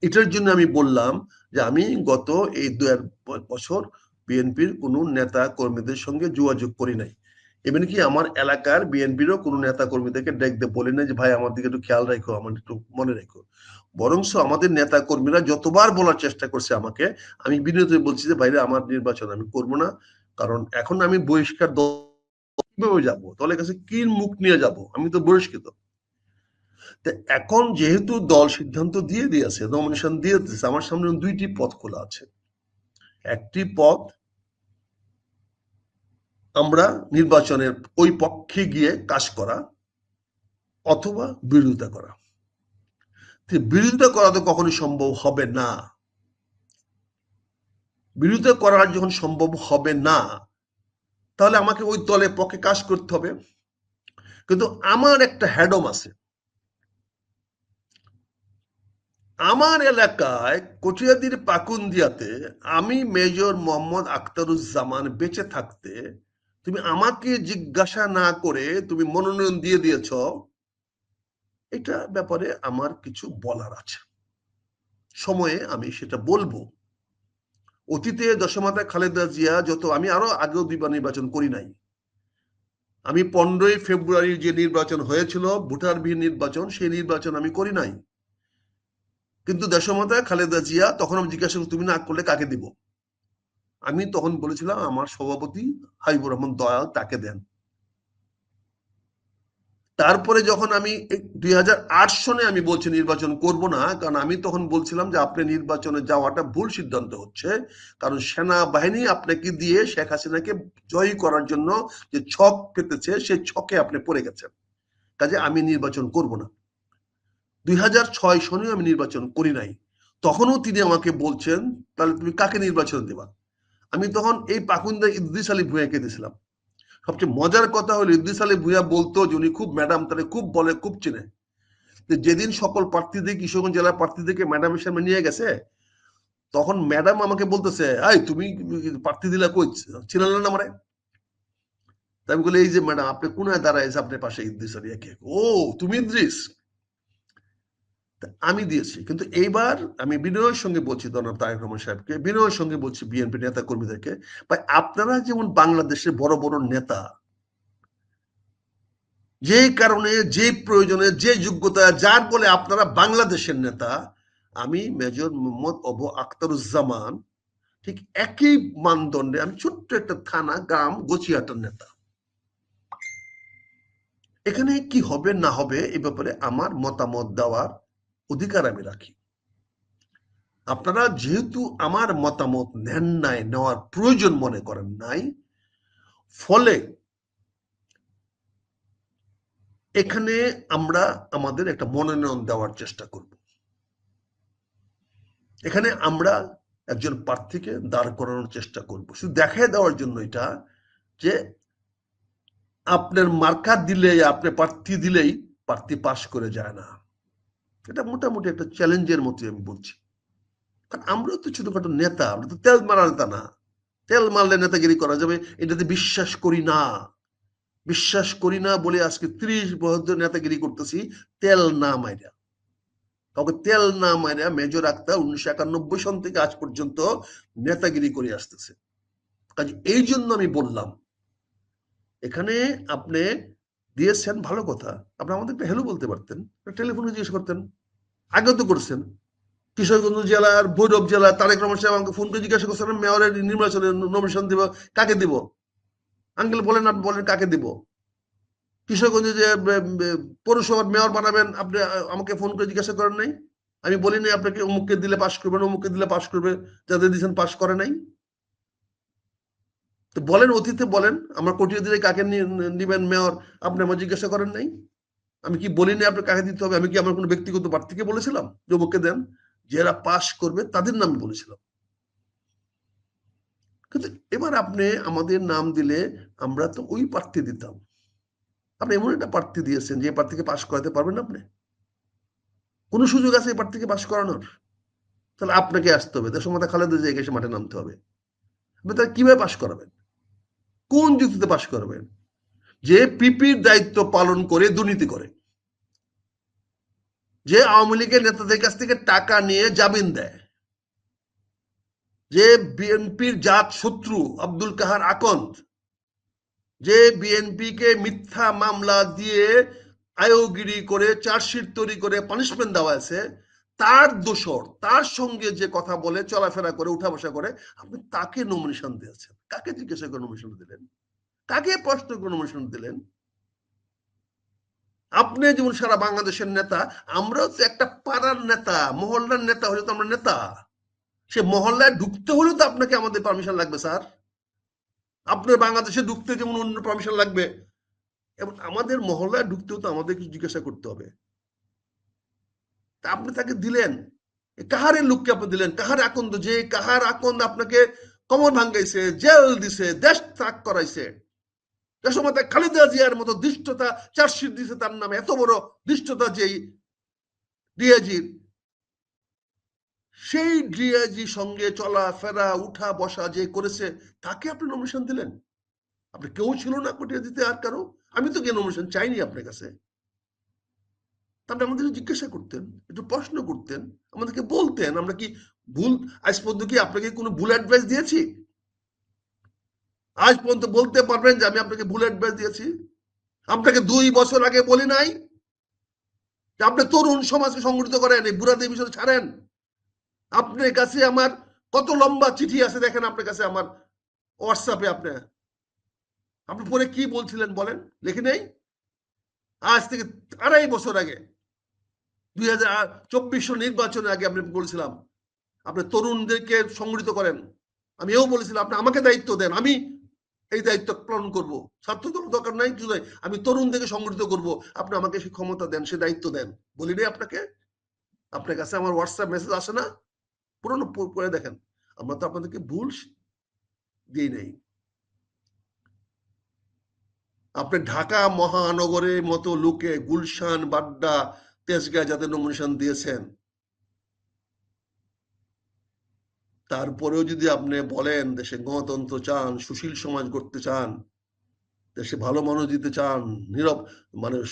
এটার জন্য আমি বললাম যে আমি গত এই 2 বছর বিএনপির কোনো নেতা কর্মীদের সঙ্গে যোগাযোগ করি নাই। এমনকি আমার এলাকার বিএনপিরও কোনো নেতা কর্মীদেরকে দেখতে বলি না যে ভাই আমার দিকে একটু খেয়াল রাখো, আমার একটু মনে রাখো। বরংস আমাদের নেতা কর্মীরা যতবার বলার চেষ্টা করছে আমাকে, আমি বিনীত বলছি যে ভাইরা আমার নির্বাচন আমি করবো না, কারণ এখন আমি বহিষ্কার কিভাবে যাবো, দলের কাছে কি মুখ নিয়ে যাব, আমি তো বহিষ্কৃত। এখন যেহেতু দল সিদ্ধান্ত দিয়ে দিয়েছে, নমিনেশন দিয়ে দিয়েছে, আমার সামনে দুইটি পথ খোলা আছে। একটি পথ আমরা নির্বাচনের ওই পক্ষে গিয়ে কাজ করা, অথবা বিরোধিতা করা। বিরোধিতা করা তো কখনোই সম্ভব হবে না। বিরোধিতা করার যখন সম্ভব হবে না, তাহলে আমাকে ওই দলের পক্ষে কাজ করতে হবে। কিন্তু আমার একটা হ্যাডম আছে। আমার এলাকায় কটিয়াদির পাকুন্দিয়াতে আমি মেজর মোহাম্মদ আখতারুজ্জামান বেঁচে থাকতে তুমি আমাকে জিজ্ঞাসা না করে তুমি মনোনয়ন দিয়ে দিয়েছ, এটা ব্যাপারে আমার কিছু বলার আছে, সময়ে আমি সেটা বলবো। অতীতে দশমাতা খালেদা জিয়া আমি আরো আগেও দুইবার নির্বাচন করি নাই। আমি 15ই ফেব্রুয়ারি যে নির্বাচন হয়েছিল ভোটারবিহীন নির্বাচন, সেই নির্বাচন আমি করি নাই। কিন্তু দেশমাতা খালেদা জিয়া তখন আমি জিজ্ঞাসা করি তুমি না করলে কাকে দিব, আমি তখন বলেছিলাম আমার সভাপতি হাবিবুর রহমান দয়াল, তাকে দেন। তারপরে যখন আমি 2008 সনে আমি বলছি নির্বাচন করব না, কারণ আমি তখন বলছিলাম যে আপনি নির্বাচনে যাওয়াটা ভুল সিদ্ধান্ত হচ্ছে, কারণ সেনাবাহিনী আপনাকে দিয়ে শেখ হাসিনাকে জয়ী করার জন্য যে ছক পেতেছে সেই ছকে আপনি পড়ে গেছেন, কাজে আমি নির্বাচন করব না। 2006 সনে আমি নির্বাচন করি নাই, তখনও তিনি আমাকে বলছেন তাহলে তুমি কাকে নির্বাচন দেবা। আমি তখন এই পাকুন্দা ইদ্রিস আলী ভূঁইয়াকে দিয়েছিলাম। সবচেয়ে মজার কথা হলো ইদ্রিস আলী ভূঁইয়া বলতো যে উনি খুব ম্যাডাম তাহলে খুব বলে, খুব চিনে। যেদিন সকল প্রার্থীদের কিশোরগঞ্জ জেলার প্রার্থীদেরকে ম্যাডামের সামনে নিয়ে গেছে, তখন ম্যাডাম আমাকে বলতেছে এই তুমি প্রার্থী দিলা কই, চিনলেন না আমারে। তাই আমি বলি এই যে ম্যাডাম আপনি কোনায় দাঁড়াইছে আপনার পাশে ইদ্রিস আলী, ও তুমি ইদ্রিস। আমি দিয়েছি, কিন্তু এইবার আমি বিনয়ের সঙ্গে বলছি জনাব তারেক রহমান সাহেবকে, বিনয়ের সঙ্গে বলছি বিএনপি নেতা কর্মীদেরকে, ভাই আপনারা যেমন বাংলাদেশের বড় বড় নেতা, যে কারণে যে প্রয়োজনে যে যোগ্যতা যার বলে আপনারা বাংলাদেশের নেতা, আমি মেজর মোহাম্মদ অবু আখতারুজ্জামান ঠিক একই মানদণ্ডে, আমি ছোট্ট একটা থানা গ্রাম গছিয়াটার নেতা। এখানে কি হবে না হবে এ ব্যাপারে আমার মতামত দেওয়ার অধিকার আমি রাখি। আপনারা যেহেতু আমার মতামত নেন নাই, নেওয়ার প্রয়োজন মনে করেন নাই, ফলে এখানে আমরা আমাদের একটা মনোনয়ন দেওয়ার চেষ্টা করব। এখানে আমরা একজন প্রার্থীকে দাঁড় করানোর চেষ্টা করব, শুধু দেখায় দেওয়ার জন্য এটা যে আপনার মার্কা দিলে, আপনি প্রার্থী দিলেই প্রার্থী পাশ করে যায় না। এটা মোটামুটি একটা চ্যালেঞ্জের মতো আমি বলছি, কারণ আমরা তো ছোটখাটো নেতা, আমরা তো তেল মারা নেতা না। তেল মারলে নেতাগিরি করা যাবে এটাতে বিশ্বাস করি না। বিশ্বাস করি না বলে আজকে 30 বছর নেতাগিরি করতেছি তেল না মাইরা। কাউকে তেল না মাইরা মেজর আক্তার 1991 সন থেকে আজ পর্যন্ত নেতাগিরি করে আসতেছে। কাজে এই জন্য আমি বললাম এখানে আপনি দিয়েছেন ভালো কথা, আপনি আমাদেরকে হেলো বলতে পারতেন, টেলিফোনে জিজ্ঞেস করতেন, আগে তো করছেন। কিশোরগঞ্জ জেলার ভৈরব জেলা তারেক রহমান সাহেব আমাকে ফোন করে জিজ্ঞাসা করছেন মেয়রের নির্বাচনে নমিনেশন দিব, কাকে দিব আঙ্কেল বলেন, আপনি বলেন কাকে দিব। কিশোরগঞ্জে যে পৌরসভার মেয়র বানাবেন আপনি আমাকে ফোন করে জিজ্ঞাসা করেন নাই, আমি বলিনি আপনাকে অমুককে দিলে পাশ করবেন, অমুককে দিলে পাশ করবে, যাদের দিয়েছেন পাশ করে নাই। তো বলেন অতীতে বলেন আমার কটিয়ে দিলে কাকে নিবেন মেয়র, আপনি আমার জিজ্ঞাসা করেন নাই। আমি কি বলিনি আপনি কাকে দিতে হবে, আমি কি আমার কোনো ব্যক্তিগত প্রার্থীকে বলেছিলাম যে অমুককে দেন, যারা পাশ করবে তাদের নাম বলেছিলাম। কিন্তু এবার আপনি আমাদের নাম দিলে আমরা তো ওই প্রার্থী দিতাম, আপনি এমন একটা প্রার্থী দিয়েছেন যে প্রার্থীকে পাশ করাতে পারবেন আপনি, কোন সুযোগ আছে এই প্রার্থীকে পাশ করানোর? তাহলে আপনাকে আসতে হবে, দেশমাতা খালেদা জিয়াকে এসে মাঠে নামতে হবে। আপনি তাহলে কিভাবে পাশ করাবেন, কোন যুক্তিতে পাশ করবেন? যে পিপির দায়িত্ব পালন করে দুর্নীতি করে, যে আওয়ামী লীগের নেতাদের কাছ থেকে টাকা নিয়ে জামিন দেয়, যে বিএনপির জাত শত্রু আব্দুল কাহার আকন্দ, যে বিএনপি কে মিথ্যা মামলা দিয়ে আয়োগিরি করে চার্জশিট তৈরি করে পানিশমেন্ট দেওয়া আছে, তার দোষর, তার সঙ্গে যে কথা বলে চলাফেরা করে উঠা বসা করে, আপনি তাকে নমিনেশন দিয়েছেন। কাকে জিজ্ঞাসা করে নমিনেশন দিলেন? কাকে প্রশ্ন করে নমিনেশন দিলেন? আপনি যেমন সারা বাংলাদেশের নেতা, আমরাও তো একটা পাড়ার নেতা, মহল্লার নেতা হলে তো আমরা নেতা। সে মহল্লায় ঢুকতে হলেও তো আপনাকে আমাদের পারমিশন লাগবে স্যার। আপনার বাংলাদেশে ঢুকতে যেমন অন্য পারমিশন লাগবে, এবং আমাদের মহল্লায় ঢুকতেও তো আমাদের কিছু জিজ্ঞাসা করতে হবে। তা আপনি তাকে দিলেন, কাহারের লোককে আপনি দিলেন? কাহার আকন্দ, যে কাহার আকন্দ আপনাকে কমর ভাঙ্গাইছে, জেল দিছে, দেশ ত্যাগ করাইছে, যে সময় খালেদা জিয়ার মতো দৃষ্টতা চার্জশিট দিছে তার নামে, এত বড় দৃষ্টতা যেই ডিআইজির, সেই ডিআইজি সঙ্গে চলাফেরা উঠা বসা যে করেছে, তাকে আপনি নমিনেশন দিলেন? আপনি কেউ ছিল না কোটিয়া দিতে আর কারো? আমি তো গিয়ে নমিনেশন চাইনি আপনার কাছে। আপনি আমাদেরকে জিজ্ঞাসা করতেন, একটু প্রশ্ন করতেন, আমাদেরকে বলতেন। আমরা কি ভুল, আজ পর্যন্ত কি আপনাকে কোনো ভুল অ্যাডভাইস দিয়েছি? আজ পর্যন্ত বলতে পারবেন যে আমি আপনাকে ভুল অ্যাডভাইস দিয়েছি? আপনাকে 2 বছর আগে বলি নাই যে আপনি তরুণ সমাজকে সংগঠিত করেন, এই বুড়াদের বিষয়ে ছাড়েন? আপনার কাছে আমার কত লম্বা চিঠি আছে দেখেন, আপনার কাছে আমার হোয়াটসঅ্যাপে। আপনি পরে কি বলছিলেন বলেন, লিখে নেই? আজ থেকে 2.5 বছর আগে, 2024 নির্বাচনের আগে আমি বলছিলাম আপনি তরুণদেরকে সংগঠিত করেন। আমি এও বলেছিলাম আপনি আমাকে দায়িত্ব দেন, আমি এই দায়িত্ব পালন করবো। ছাত্র দল দরকার নাই, কিছু নাই, আমি তরুণদেরকে সংগঠিত করব, আপনি আমাকে সে ক্ষমতা দেন, সে দায়িত্ব দেন। বলি নাই আপনাকে? আপনার কাছে আমার হোয়াটসঅ্যাপ মেসেজ আসে না? পুরনো পড়ে দেখেন। আমরা তো আপনাদেরকে ভুল দিই নাই। আপনি ঢাকা মহানগরের মতো লোকে গুলশান, বাড্ডা, তেজগাঁ যাতে নমিনেশন দিয়েছেন, তারপরেও যদি আপনি বলেন দেশে গণতন্ত্র চান, সুশীল সমাজ করতে চান, দেশে ভালো মানুষ দিতে চান, নীরব মানুষ,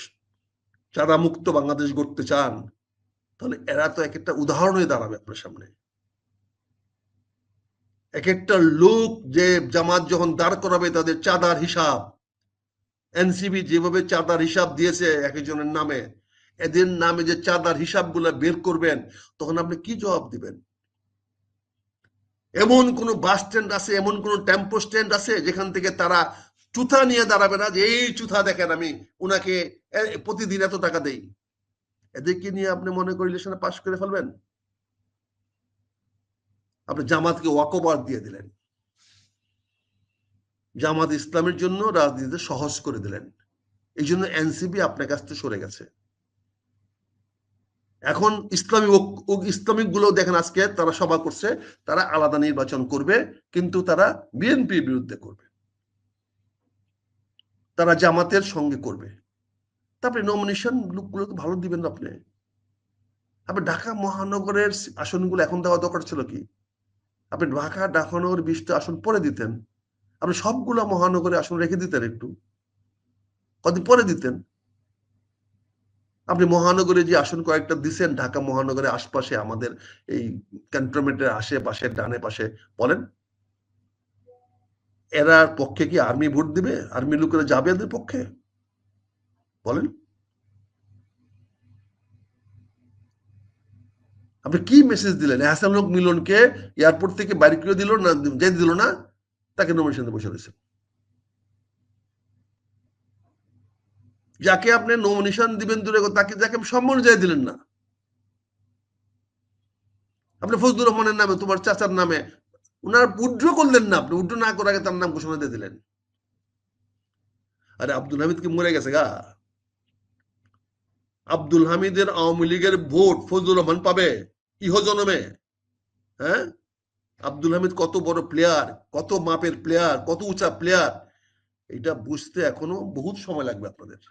চাঁদা মুক্ত বাংলাদেশ গড়তে চান, তাহলে এরা তো এক একটা উদাহরণ হয়ে দাঁড়াবে আপনার সামনে। এক একটা লোক যে জামাত যখন দাঁড় করাবে তাদের চাঁদার হিসাব, এনসিবি যেভাবে চাঁদার হিসাব দিয়েছে একজনের নামে, এদের নামে যে চাঁদার হিসাবগুলো বের করবেন, তখন আপনি কি জবাব দিবেন? এমন কোন বাস স্ট্যান্ড আছে, এমন কোন টেম্পো স্ট্যান্ড আছে যেখান থেকে তারা চুথা নিয়ে দাঁড়াবে না যে এই চুথা দেখেন আমি উনাকে প্রতিদিন এত টাকা দেই? এদেরকে নিয়ে আপনি মনে করি ইলেকশনে পাশ করে ফেলবেন? আপনি জামাতকে ওয়াকওভার দিয়ে দিলেন, জামাত ইসলামের জন্য রাজনীতিতে সহজ করে দিলেন। এই জন্য এনসিপি আপনার কাছ থেকে সরে গেছে। এখন ইসলামিক গুলো দেখেন আজকে তারা সভা করছে, তারা আলাদা নির্বাচন করবে, কিন্তু তারা বিএনপির বিরুদ্ধে করবে, তারা জামাতের সঙ্গে করবে। তারপরে নমিনেশন লোকগুলোকে ভালো দিবেন আপনি। আপনি ঢাকা মহানগরের আসনগুলো এখন দেওয়া দরকার ছিল কি? আপনি ঢাকা মহানগরের 20টা আসন পরে দিতেন, আপনি সবগুলো মহানগরে আসন রেখে দিতেন, একটু কদিন পরে দিতেন। আপনি মহানগরে যে আসন কয়েকটা দিচ্ছেন ঢাকা মহানগরের আশপাশে, আমাদের এই ক্যান্টনমেন্টের আশেপাশে ডানে পাশে, বলেন এরা পক্ষে কি আর্মি ভোট দিবে? আর্মি লোকেরা যাবে এদের পক্ষে? বলেন আপনি কি মেসেজ দিলেন? হাসানুল মিলনকে এয়ারপোর্ট থেকে বাইরে করে দিল না, যেতে দিল না, তাকে নমিনেশনে বসে রয়েছে। যাকে আপনি নমিনেশন দিবেন দূরে, তাকে যাকে সম্মান যাই দিলেন না। আপনি ফজলুর রহমানের নামে, তোমার চাচার নামে উনার উড্র করলেন না, আপনি উড্র না করার আগে তার নাম ঘোষণা দিয়ে দিলেন। আরে আব্দুল হামিদ কি মরে গেছে গা? আব্দুল হামিদের আওয়ামী লীগের ভোট ফজলুর রহমান পাবে ইহজনমে? হ্যাঁ, আব্দুল হামিদ কত বড় প্লেয়ার, কত মাপের প্লেয়ার, কত উঁচা প্লেয়ার, এটা বুঝতে এখনো বহুত সময় লাগবে আপনাদের।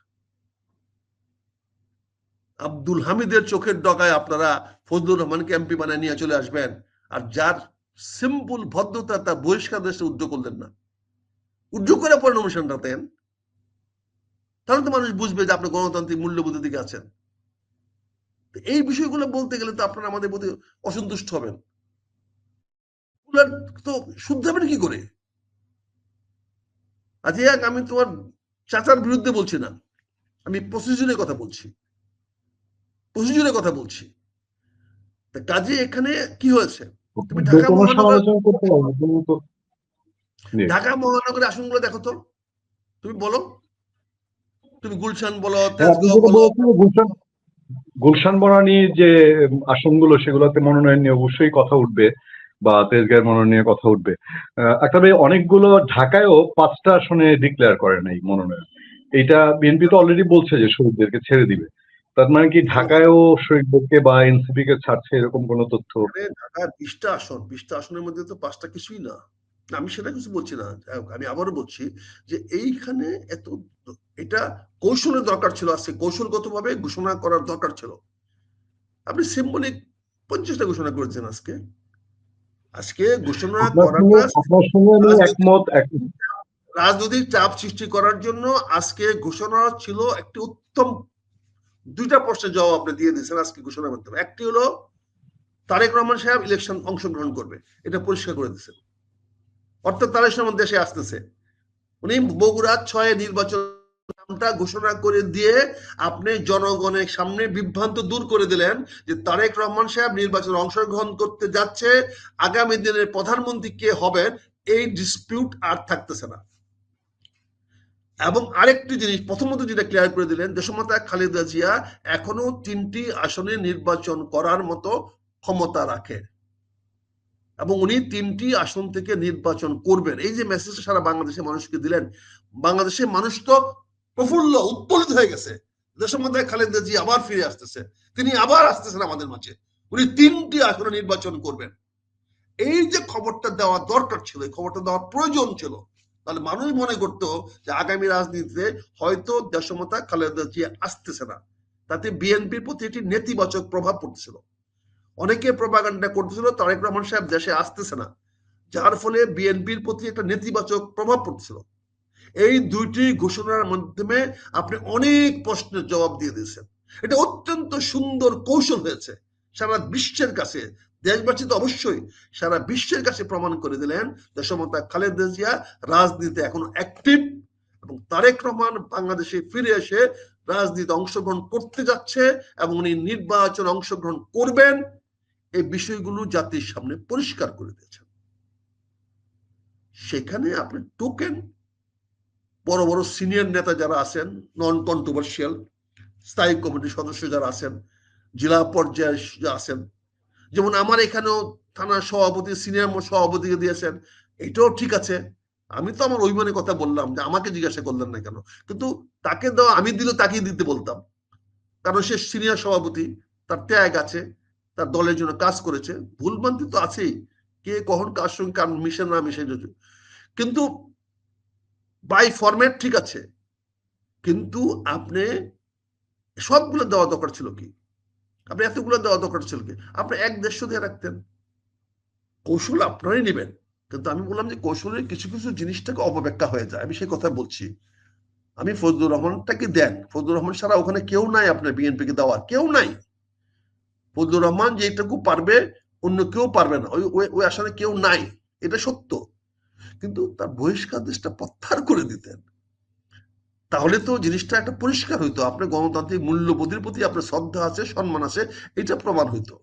আব্দুল হামিদের চোখের ডগায় আপনারা ফজলুর রহমানকে এমপি বানায় নিয়ে চলে আসবেন, আর যার সিম্পল ভদ্রতা তার বহিষ্কার দেশে উদ্যোগ করলেন না, উদ্যোগ করে পরে নমিনেশনটা দেন, তাহলে তো মানুষ বুঝবে যে আপনি গণতান্ত্রিক মূল্যবোধের দিকে আছেন। এই বিষয়গুলো বলতে গেলে তো আপনারা আমাদের প্রতি অসন্তুষ্ট হবেন, তো শুদ্ধ হবেন কি করে? আজিয়া, আমি তোমার চাচার বিরুদ্ধে বলছি না, আমি প্রসিডিউরের কথা বলছি, প্রসিডিউরের কথা বলছি। কাজে এখানে কি হয়েছে, তুমি যে ঢাকা কোনো মহানগর, সমালোচনা করতে পারবো কিন্তু জি। ঢাকা মহানগরের আসনগুলো দেখো তো, তুমি বলো, তুমি গুলশান বলো, হ্যাঁ, আপনি তেজগাঁও যেটা বলো। বলেছেন গুলশান বনানী যে আসনগুলো সেগুলোতে মনোনয়ন নিয়ে অবশ্যই কথা উঠবে, বা তেজগাঁয়ের মনোনয়ন নিয়ে কথা উঠবে। একটা অনেকগুলো ঢাকায়ও 5টা আসনে ডিক্লেয়ার করে নাই মনোনয়ন। এটা বিএনপি তো অলরেডি বলছে যে শহীদদেরকে ছেড়ে দিবে। তার মানে কি শোনো, ঢাকায়ও শহীদদেরকে বা এনসিপি কে ছাড়ছে এরকম কোনো তথ্য? এখানে ঢাকার 20টা আসন, 20টা আসনের মধ্যে তো 5টা কিছুই না। আমি সেটা কিছু বলছি না, আমি আবারও বলছি যে এইখানে এত, এটা কৌশলের দরকার ছিল, আজকে কৌশলগতভাবে ঘোষণা করার দরকার ছিল। আপনি সিম্বলিক 50টা ঘোষণা করেছেন আজকে, আজকে ঘোষণা করাটা আপনার সঙ্গে আমি রাজনৈতিক একমত। রাজনৈতিক চাপ সৃষ্টি করার জন্য আজকে ঘোষণা ছিল একটি উত্তম, 2টা প্রশ্নের জবাব আপনি দিয়ে দিয়েছেন আজকে ঘোষণার মাধ্যমে। একটি হলো তারেক রহমান সাহেব ইলেকশন অংশগ্রহণ করবে, এটা পরিষ্কার করে দিয়েছেন, অর্থাৎ তারেক রহমান দেশে আসতেছে। উনি বগুড়া 6 নির্বাচন নামটা ঘোষণা করে দিয়ে আপনি জনগণের সামনে বিভ্রান্ত দূর করে দিলেন যে তারেক রহমান সাহেব নির্বাচনে অংশগ্রহণ করতে যাচ্ছে, আগামী দিনের প্রধানমন্ত্রী কে হবেন এই ডিসপিউট আর থাকতেছে না। এবং আরেকটি জিনিস প্রথমত যেটা ক্লিয়ার করে দিলেন, দেশমাতা খালেদা জিয়া এখনো 3টি আসনে নির্বাচন করার মতো ক্ষমতা রাখে এবং উনি 3টি আসন থেকে নির্বাচন করবেন। এই যে মেসেজ সারা বাংলাদেশের মানুষকে দিলেন, বাংলাদেশের মানুষ তো প্রফুল্ল উৎফুল্লিত হয়ে গেছে, দেশমাতা খালেদা জিয়া আবার ফিরে আসতেছে, তিনি আবার আসতেছেন আমাদের মাঝে, উনি 3টি আসনে নির্বাচন করবেন। এই যে খবরটা দেওয়া দরকার ছিল, এই খবরটা দেওয়ার প্রয়োজন ছিল, তাহলে মানুষ মনে করতো যে আগামী রাজনীতিতে হয়তো দেশমাতা খালেদা জিয়া আসতেছে না, তাতে বিএনপির প্রতি একটি নেতিবাচক প্রভাব পড়তেছিল। অনেকে প্রপাগান্ডা করতেছিল তারেক রহমান সাহেব দেশে আসতেছে না, যার ফলে বিএনপির প্রতি একটা নেতিবাচক প্রভাব পড়তেছিল। এই 2টি ঘোষণার মাধ্যমে আপনি অনেক প্রশ্নের জবাব দিয়ে দিয়েছেন। এটা অত্যন্ত সুন্দর কৌশল হয়েছে, সারা বিশ্বের কাছে, দেশবাসী তো অবশ্যই, সারা বিশ্বের কাছে প্রমাণ করে দিলেন দেশমাতা খালেদা জিয়া রাজনীতিতে এখন অ্যাক্টিভ এবং তারেক রহমান বাংলাদেশে ফিরে এসে রাজনীতিতে অংশগ্রহণ করতে যাচ্ছে এবং উনি নির্বাচনে অংশগ্রহণ করবেন। এই বিষয়গুলো জাতির সামনে পরিষ্কার করে দিয়েছেন। সেখানে আপনি টোকেন বড় বড় সিনিয়র নেতা যারা আছেন, নন কন্ট্রোভার্সিয়াল স্থায়ী কমিটির সদস্য যারা আছেন, জেলা পর্যায়ে যারা আছেন, যেমন আমার এখানেও থানার সভাপতি সিনিয়র সভাপতিকে দিয়েছেন, এটাও ঠিক আছে। আমি তো আমার অভিমানের কথা বললাম যে আমাকে জিজ্ঞাসা করলেন না কেন, কিন্তু তাকে দেওয়া, আমি দিলে তাকেই দিতে বলতাম, কারণ সে সিনিয়র সভাপতি, তার ত্যাগ আছে, তার দলের জন্য কাজ করেছে, ভুলভ্রান্তি তো আছেই, কে কখন কার সঙ্গে কার মিশে না মিশে, কিন্তু বাই ফরম্যাট ঠিক আছে, কিন্তু আপনি সবগুলো দেওয়া দরকার ছিল কি, আপনি এতগুলো দেওয়া দরকার ছিল কি, আপনি 1-150 দিয়ে রাখতেন। কৌশল আপনারই নেবেন, কিন্তু আমি বললাম যে কৌশলের কিছু কিছু জিনিসটাকে অপব্যাখ্যা হয়ে যায়, আমি সেই কথা বলছি। আমি ফজলুর রহমানটাকে দেন, ফজলুর রহমান ছাড়া ওখানে কেউ নাই, আপনার বিএনপি কে দেওয়ার কেউ নাই। ফজলুর রহমান যেটুকু পারবে অন্য কেউ পারবে না, ওই আসলে কেউ নাই, এটা সত্য। কিন্তু তার বহিষ্কার দেশটা প্রত্যাহার করে দিতেন, তাহলে তো জিনিসটা একটা পরিষ্কার হইতো, আপনার গণতান্ত্রিক মূল্যবোধের প্রতি আপনার শ্রদ্ধা আছে, সম্মান আছে, এটা প্রমাণ হইতো।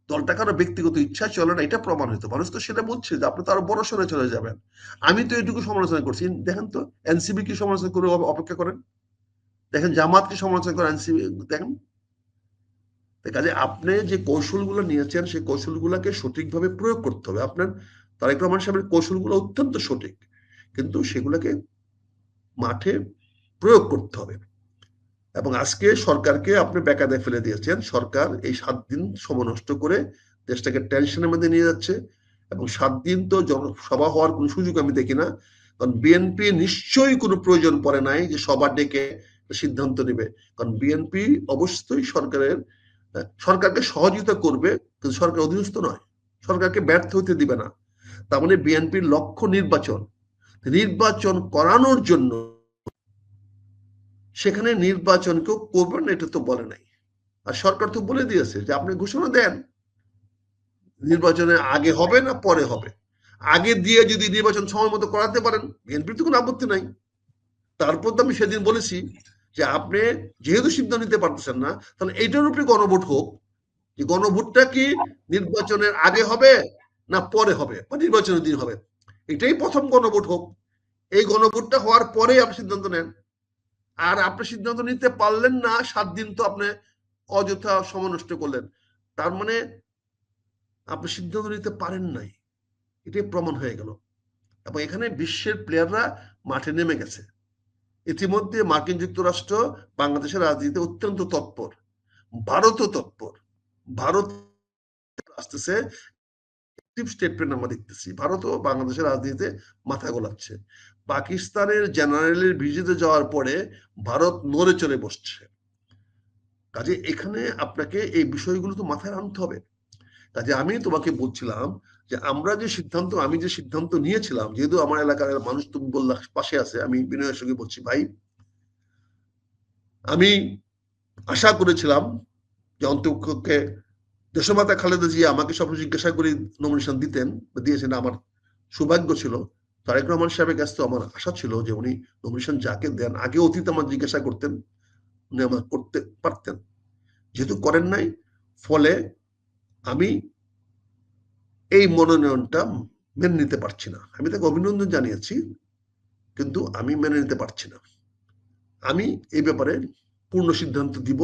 দলটা কারো ব্যক্তিগত ইচ্ছা চলে না, এটা প্রমাণ হইতো। মানুষ তো সেটা বলছে যে আপনি তো আরো বড় সরে চলে যাবেন। আমি তো এটুকু সমালোচনা করছি, দেখেন তো এনসিবি কি সমালোচনা করে অপেক্ষা করেন, দেখেন জামাত কি সমালোচনা করে এনসিবি, দেখেন। কাজে আপনি যে কৌশলগুলো নিয়েছেন সেই কৌশলগুলোকে সঠিকভাবে প্রয়োগ করতে হবে। আপনার তারেক রহমান সাহেবের কৌশলগুলো অত্যন্ত সঠিক, কিন্তু সেগুলোকে মাঠে প্রয়োগ করতে হবে। এবং আজকে সরকারকে আপনি বেকায়দায় ফেলে দিয়েছেন, সরকার এই 7 দিন সময় নষ্ট করে দেশটাকে টেনশনের মধ্যে নিয়ে যাচ্ছে, এবং 7 দিন তো সভা হওয়ার কোনো সুযোগ আমি দেখি না, কারণ বিএনপি নিশ্চয়ই কোনো প্রয়োজন পড়ে নাই যে সভা ডেকে সিদ্ধান্ত নেবে, কারণ বিএনপি অবশ্যই সরকারকে সহযোগিতা করবে, কিন্তু সরকার অধীনস্থ নয়, সরকারকে ব্যর্থ হতে দিবে না। তার মানে বিএনপির লক্ষ্য নির্বাচন, নির্বাচন করানোর জন্য সেখানে নির্বাচন কেউ করবেন না এটা তো বলে নাই। আর সরকার তো বলে দিয়েছে যে আপনি ঘোষণা দেন নির্বাচনের আগে হবে না পরে হবে। আগে দিয়ে যদি নির্বাচন সময় মতো করাতে পারেন, বিএনপির তো কোনো আপত্তি নাই। তারপর তো আমি সেদিন বলেছি যে আপনি যেহেতু সিদ্ধান্ত নিতে পারতেছেন না, তাহলে এইটার উপরে গণভোট হোক, যে গণভোটটা কি নির্বাচনের আগে হবে না পরে হবে, বা নির্বাচনের দিন হবে, এটাই প্রথম গণভোট হোক। এই গণভোটটা হওয়ার পরেই আপনি সিদ্ধান্ত নেন। আর আপনি সিদ্ধান্ত নিতে পারলেন না, 7 দিন তো আপনি অযথা সময় নষ্ট করলেন, তার মানে আপনি সিদ্ধান্ত নিতে পারেন নাই, এটাই প্রমাণ হয়ে গেল। এবং এখানে বিশ্বের প্লেয়াররা মাঠে নেমে গেছে। ইতিমধ্যে মার্কিন যুক্তরাষ্ট্র বাংলাদেশের রাজনীতিতে অত্যন্ত তৎপর, ভারতও তৎপর। ভারত আসতেছে, স্টেটমেন্ট আমরা দেখতেছি, ভারতও বাংলাদেশের রাজনীতিতে মাথা গোলাচ্ছে। পাকিস্তানের জেনারেলের ভিজিটে যাওয়ার পরে ভারত নড়ে চড়ে বসছে। কাজে এখানে আপনাকে এই বিষয়গুলো তো মাথায় আনতে হবে। কাজে আমি তোমাকে বলছিলাম যে আমি যে সিদ্ধান্ত নিয়েছিলাম, যেহেতু আমার এলাকার মানুষ তুমি বললা পাশে আছে, আমি বিনয়ের সঙ্গে বলছি, ভাই আমি আশা করেছিলাম যে অন্তপক্ষে দেশমাতা খালেদা জিয়া আমাকে সব জিজ্ঞাসা করে নমিনেশন দিতেন, দিয়েছেন। আমার সৌভাগ্য ছিল, তারেক রহমান সাহেবের কাছে তো আমার আশা ছিল যে উনি নমিনেশন যাকে দেন আগে অতীত আমার জিজ্ঞাসা করতেন, উনি আমার করতে পারতেন, যেহেতু করেন নাই, ফলে আমি এই মনোনয়নটা মেনে নিতে পারছি না। আমি তাকে অভিনন্দন জানিয়েছি, কিন্তু আমি মেনে নিতে পারছি না। আমি এই ব্যাপারে পূর্ণ সিদ্ধান্ত দিব।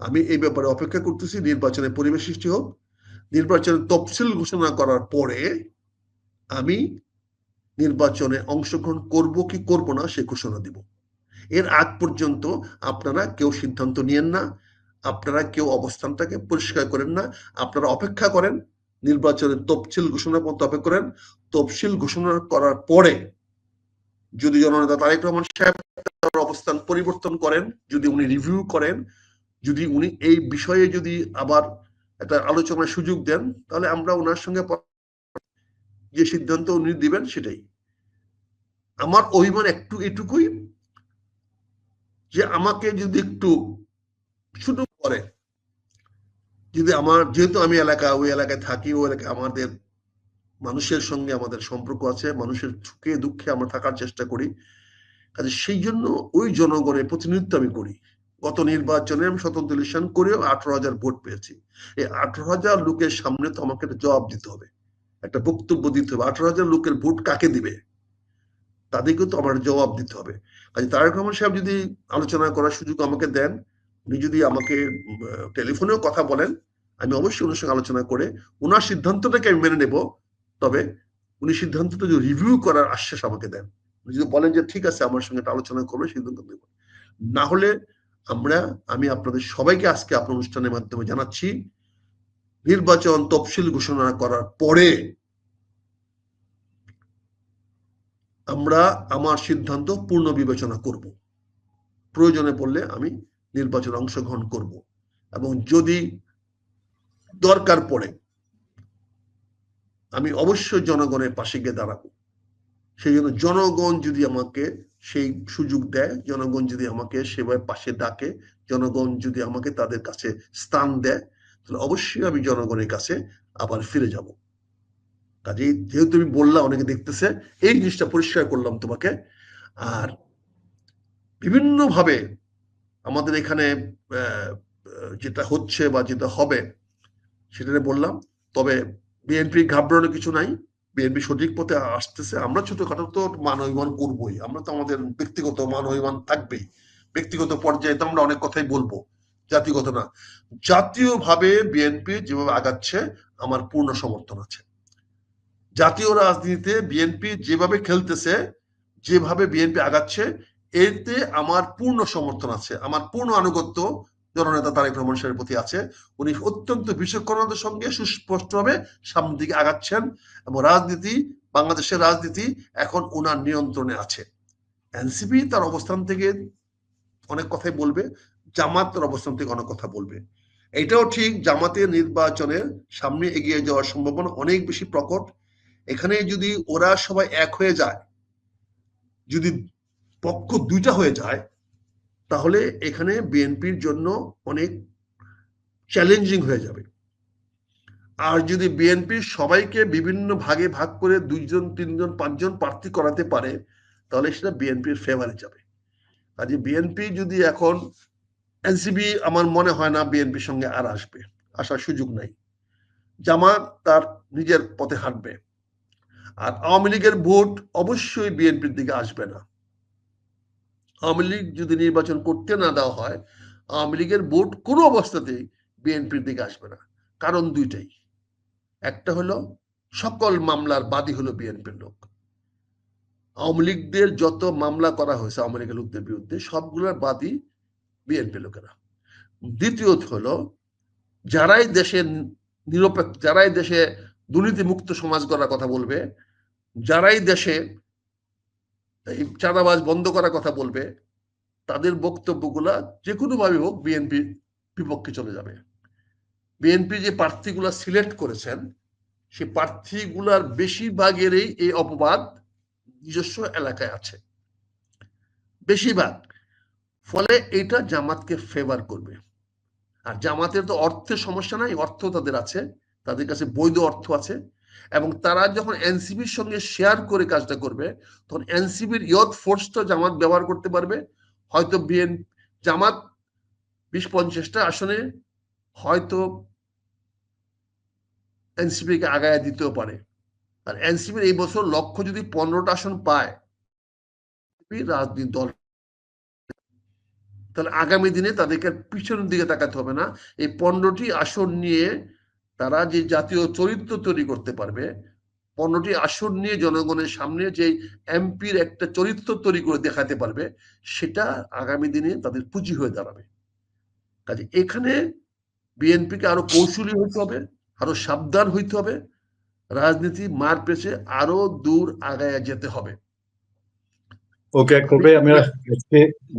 আমি এই ব্যাপারে অপেক্ষা করতেছি নির্বাচনের পরিবেশ সৃষ্টি হোক। নির্বাচনের তফসিল ঘোষণা করার পরে আমি নির্বাচনে অংশগ্রহণ করব কি করব না সে ঘোষণা দিব। এর আগ পর্যন্ত আপনারা কেউ সিদ্ধান্ত নিয়েন না, আপনারা কেউ অবস্থানটাকে পরিষ্কার করেন না, আপনারা অপেক্ষা করেন নির্বাচনের তফসিল ঘোষণা পর্যন্ত অপেক্ষা করেন। তফসিল ঘোষণা করার পরে যদি জননেতা তারেক রহমান সাহেব তার অবস্থান পরিবর্তন করেন, যদি উনি রিভিউ করেন, যদি উনি এই বিষয়ে যদি আবার একটা আলোচনার সুযোগ দেন, তাহলে আমরা ওনার সঙ্গে যে সিদ্ধান্ত উনি দিবেন সেটাই। আমার অভিমান একটু এটুকুই যে আমাকে যদি একটু শুরু করে, যদি আমার, যেহেতু আমি ওই এলাকায় থাকি, ওই এলাকায় আমাদের মানুষের সঙ্গে আমাদের সম্পর্ক আছে, মানুষের সুখে দুঃখে আমরা থাকার চেষ্টা করি, কাজে সেই জন্য ওই জনগণের প্রতিনিধিত্ব আমি করি। গত নির্বাচনে আমি স্বতন্ত্র ইলেকশন করেও 18,000 ভোট পেয়েছি। এই 18,000 লোকের সামনে তো আমাকে একটা জবাব দিতে হবে, একটা বক্তব্য দিতে হবে। 18,000 লোকের ভোট কাকে দিবে, তাদেরকে তো আমার জবাব দিতে হবে। কাজে তারেক রহমান সাহেব যদি আলোচনা করার সুযোগ আমাকে দেন, উনি যদি আমাকে টেলিফোনেও কথা বলেন, আমি অবশ্যই ওনার সঙ্গে আলোচনা করে ওনার সিদ্ধান্তটাকে আমি মেনে নেব। তবে উনি সিদ্ধান্তটা যদি রিভিউ করার আশ্বাস আমাকে দেন, উনি যদি বলেন যে ঠিক আছে আমার সঙ্গে আলোচনা করবে, সিদ্ধান্ত নেব। না হলে আমি আপনাদের সবাইকে আজকে আপনার অনুষ্ঠানের মাধ্যমে জানাচ্ছি, নির্বাচন তফসিল ঘোষণা করার পরে আমরা আমার সিদ্ধান্ত পূর্ণ বিবেচনা করব। প্রয়োজনে পড়লে আমি নির্বাচনে অংশগ্রহণ করব, এবং যদি দরকার পড়ে আমি অবশ্যই জনগণের পাশে গিয়ে দাঁড়াবো। সেই জন্য জনগণ যদি আমাকে সেই সুযোগ দেয়, জনগণ যদি আমাকে সেভাবে পাশে ডাকে, জনগণ যদি আমাকে তাদের কাছে স্থান দেয়, তাহলে অবশ্যই আমি জনগণের কাছে আবার ফিরে যাব। কাজেই যেহেতু তুমি বললা অনেকে দেখতেছে, এই জিনিসটা পরিষ্কার করলাম তোমাকে। আর বিভিন্নভাবে আমাদের এখানে যেটা হচ্ছে বা যেটা হবে সেটা বললাম। তবে বিএনপি ঘাবড়ানোর কিছু নাই, বিএনপি সঠিক পথে আসতেছে। আমরা ছোটখাটো তো মান অভিমান করবোই, আমরা তো আমাদের ব্যক্তিগত মান অভিমান থাকবেই, ব্যক্তিগত পর্যায়ে তো আমরা অনেক কথাই বলবো, জাতিগত না। জাতীয়ভাবে বিএনপি যেভাবে আগাচ্ছে আমার পূর্ণ সমর্থন আছে। জাতীয় রাজনীতিতে বিএনপি যেভাবে খেলতেছে, যেভাবে বিএনপি আগাচ্ছে, এতে আমার পূর্ণ সমর্থন আছে, আমার পূর্ণ আনুগত্য জননেতা তারেক রহমান সাহেবের প্রতি আছে। উনি অত্যন্ত বিচক্ষণতার সঙ্গে সুস্পষ্টভাবে সামনের দিকে আগাচ্ছেন, এবং বাংলাদেশের রাজনীতি এখন ওনার নিয়ন্ত্রণে আছে। এনসিপি তার অবস্থান থেকে অনেক কথাই বলবে, জামাত তার অবস্থান থেকে অনেক কথা বলবে। এটাও ঠিক, জামাতের নির্বাচনের সামনে এগিয়ে যাওয়ার সম্ভাবনা অনেক বেশি প্রকট। এখানে যদি ওরা সবাই এক হয়ে যায়, যদি পক্ষ দুইটা হয়ে যায়, তাহলে এখানে বিএনপির জন্য অনেক চ্যালেঞ্জিং হয়ে যাবে। আর যদি বিএনপি সবাইকে বিভিন্ন ভাগে ভাগ করে 2জন 3জন 5জন প্রার্থী করাতে পারে, তাহলে সেটা বিএনপির ফেভারে যাবে। কাজে বিএনপি যদি এখন এনসিপি, আমার মনে হয় না বিএনপির সঙ্গে আর আসবে, আসার সুযোগ নাই। জামাত তার নিজের পথে হাঁটবে। আর আওয়ামী লীগের ভোট অবশ্যই বিএনপির দিকে আসবে না। আওয়ামী লীগ যদি নির্বাচন করতে না দেওয়া হয়, আওয়ামী লীগের ভোট কোনো অবস্থাতেই বিএনপির দিকে আসবে না। কারণ দুইটাই। একটা হলো সকল মামলার বাদী হলো বিএনপির লোক। আওয়ামী লীগদের যত মামলা করা হয়েছে আওয়ামী লীগের লোকদের বিরুদ্ধে, সবগুলোর বাদী বিএনপি লোকেরা। দ্বিতীয়ত হলো যারাই দেশে নিরপেক্ষ, যারাই দেশে দুর্নীতিমুক্ত সমাজ গড়ার কথা বলবে, যারাই দেশে এই চাঁদাবাজ বন্ধ করার কথা বলবে, তাদের বক্তব্যগুলা যে কোনো ভাবে হোক বিএনপির বিপক্ষে চলে যাবে। বিএনপি যে প্রার্থীগুলা সিলেক্ট করেছেন, সেই প্রার্থীগুলার বেশিরভাগেরই এই অপবাদ নিজস্ব এলাকায় আছে, বেশিরভাগ। ফলে এটা জামাতকে ফেভার করবে। আর জামাতের তো অর্থের সমস্যা নাই, অর্থ তাদের আছে, তাদের কাছে বৈধ অর্থ আছে। এবং তারা যখন এনসিবির সঙ্গে শেয়ার করে কাজটা করবে, তখন এনসিবির ইয়ত ফোর্সটা জামাত ব্যবহার করতে পারবে। হয়তো জামাত 20-50টা আসনে হয়তো এনসিবিকে আগায় দিতেও পারে। আর এনসিবির এই বছর লক্ষ্য যদি 15টা আসন পায় রাজনীতি দল, তাহলে আগামী দিনে তাদেরকে পিছনের দিকে তাকাতে হবে না। এই 15টি আসন নিয়ে তারা যে জাতীয় চরিত্র তৈরি করতে পারবে, 15টি আসন নিয়ে জনগণের সামনে যে এমপির একটা চরিত্র তৈরি করে দেখাতে পারবে, সেটা আগামী দিনে তাদের পুঁজি হয়ে দাঁড়াবে। কাজে এখানে বিএনপিকে আরো কৌশলী হইতে হবে, আরো সাবধান হইতে হবে, রাজনীতি মার পেছে আরো দূর আগায় যেতে হবে। ওকে, কবে আমি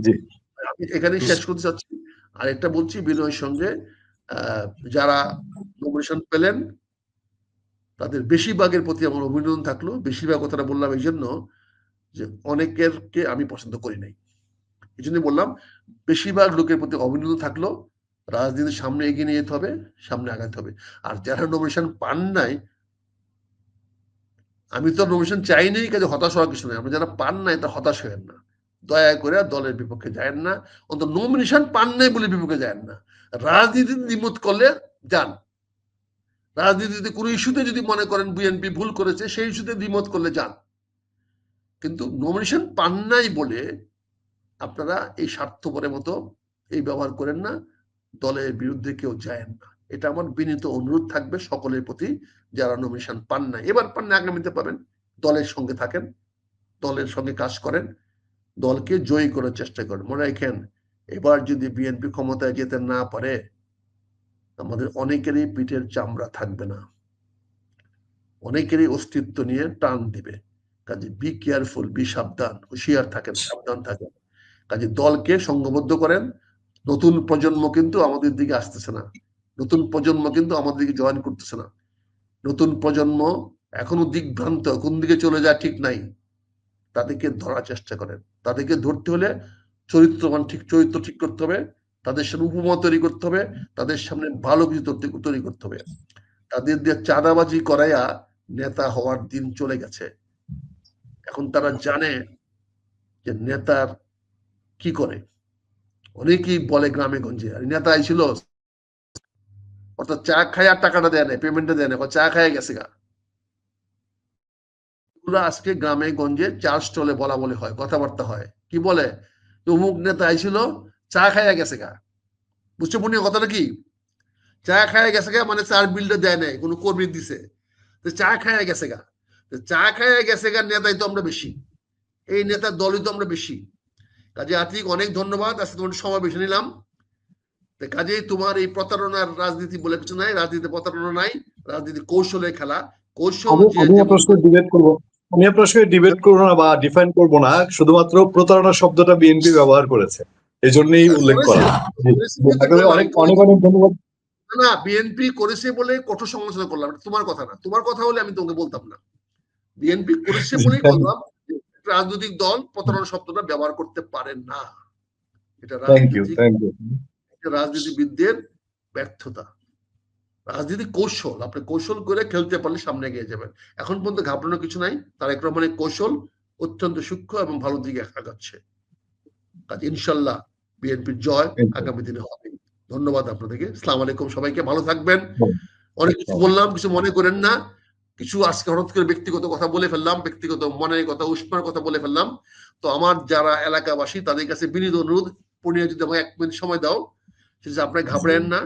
জি আমি এখানেই শেষ করতে চাচ্ছি। আর একটা বলছি বিনয়ের সঙ্গে, যারা নমিনেশন পেলেন তাদের বেশিরভাগের প্রতি আমার অভিনন্দন থাকলো। বেশিরভাগ কথাটা বললাম এই জন্য যে অনেকেরকে আমি পছন্দ করি নাই, এই জন্য বললাম বেশিরভাগ লোকের প্রতি অভিনন্দন থাকলো। রাজনীতির সামনে এগিয়ে নিয়ে যেতে হবে, সামনে আগাতে হবে। আর যারা নমিনেশন পান নাই, আমি তো নমিনেশন চাই নাই, কাজে হতাশ হওয়ার কিছু নেই। আমরা যারা পান নাই তা হতাশ হয়েন না, দয়া করে দলের বিপক্ষে যায়েন না, অন্তত নমিনেশন পান নাই বলে বিপক্ষে যায়েন না। রাজনীতিতে দ্বিমত করলে যান, রাজনীতিতে কোনো ইস্যুতে যদি মনে করেন বিএনপি ভুল করেছে, সেই ইস্যুতে দ্বিমত করলে যান। কিন্তু নমিনেশন পান নাই বলে আপনারা এই স্বার্থপরের মতো এই ব্যবহার করেন না, দলের বিরুদ্ধে কেউ যায়েন না। এটা আমার বিনীত অনুরোধ থাকবে সকলের প্রতি। যারা নমিনেশন পান না, এবার পান না, আগামীতে পাবেন, দলের সঙ্গে থাকেন, দলের সঙ্গে কাজ করেন, দলকে জয়ী করার চেষ্টা করেন। মনে রাখেন, এবার যদি বিএনপি ক্ষমতায় যেতে না পারে, আমাদের অনেকেরই পিঠের চামড়া থাকবে না, অনেকেরই অস্তিত্ব নিয়ে টান দিবে। কাজে বি কেয়ারফুল, বি সাবধান, হুঁশিয়ার থাকেন, সাবধান থাকেন। কাজে দলকে সংঘবদ্ধ করেন। নতুন প্রজন্ম কিন্তু আমাদের দিকে আসতেছে না, নতুন প্রজন্ম কিন্তু আমাদের দিকে জয়েন করতেছে না। নতুন প্রজন্ম এখনো দিকভ্রান্ত, কোন দিকে চলে যায় ঠিক নাই। তাদেরকে ধরার চেষ্টা করেন। তাদেরকে ধরতে হলে চরিত্র ঠিক করতে হবে, তাদের সামনে উপমা তৈরি করতে হবে, তাদের সামনে ভালো কিছু তৈরি করতে হবে। তাদের দিয়ে চাঁদাবাজি করাইয়া নেতা হওয়ার দিন চলে গেছে। এখন তারা জানে যে নেতার কি করে। অনেকেই বলে গ্রামে গঞ্জে, নেতা আইছিল, অর্থাৎ চা খায় আর টাকাটা দেয় না, পেমেন্টটা দেয় না, চা খায় গেছে গা। আজকে গ্রামে গঞ্জে চার স্টলে বলা বলে হয়, কথাবার্তা হয়, কি বলে, অমুক নেতা আইছিল, চা খাইয়া গেছে গা। বুঝছো মনে কথাটা কি? চা খাইয়া গেছে গা মানে চার বিলটা দেয় নাই, কোনো কর্মী দিছে, তো চা খাইয়া গেছে গা। চা খাইয়া গেছে গা নেতাই তো আমরা বেশি, এই নেতার দলই তো আমরা বেশি। কাজে আতিক, অনেক ধন্যবাদ, আজকে তোমার সময় বেশি নিলাম। কাজেই তোমার এই প্রতারণার রাজনীতি বলে কিছু নাই, রাজনীতি প্রতারণা নাই, রাজনীতি কৌশলের খেলা। কৌশল আমি আপনার সাথে ডিবেট করবো না বা ডিফাইন করবো না, শুধুমাত্র প্রতারণা শব্দটা বিএনপি ব্যবহার করেছে, এই জন্যই উল্লেখ করা। অনেক অনেক অনেক ধন্যবাদ। না, বিএনপি করেছে বলে কঠোর সমালোচনা করলাম, তোমার কথা না। তোমার কথা হলে আমি তোমাকে বলতাম না। বিএনপি করেছে বলেই বললাম রাজনৈতিক দল প্রতারণা শব্দটা ব্যবহার করতে পারে না। এটা রাজনীতিবিদদের ব্যর্থতা। রাজনীতি কৌশল, আপনি কৌশল করে খেলতে পারলে সামনে এগিয়ে যাবেন। এখন পর্যন্ত ঘাবড়ানোর কিছু নাই। তারেক রহমানের কৌশল অত্যন্ত সূক্ষ্ম এবং ভালো দিকে আগাচ্ছে। কাজে ইনশাল্লাহ বিএনপির জয় আগামী দিনে হবে। ধন্যবাদ আপনাদেরকে। আসসালামু আলাইকুম, সবাইকে ভালো থাকবেন। অনেক কিছু বললাম, কিছু মনে করেন না। কিছু আজকে হঠাৎ করে ব্যক্তিগত কথা বলে ফেললাম, ব্যক্তিগত মনের কথা, উষ্মার কথা বলে ফেললাম। তো আমার যারা এলাকাবাসী তাদের কাছে বিনীত অনুরোধ, পূর্ণিয়া যদি আমাকে 1 মিনিট সময় দাও, সেটা আপনারা ঘাবড়েন না।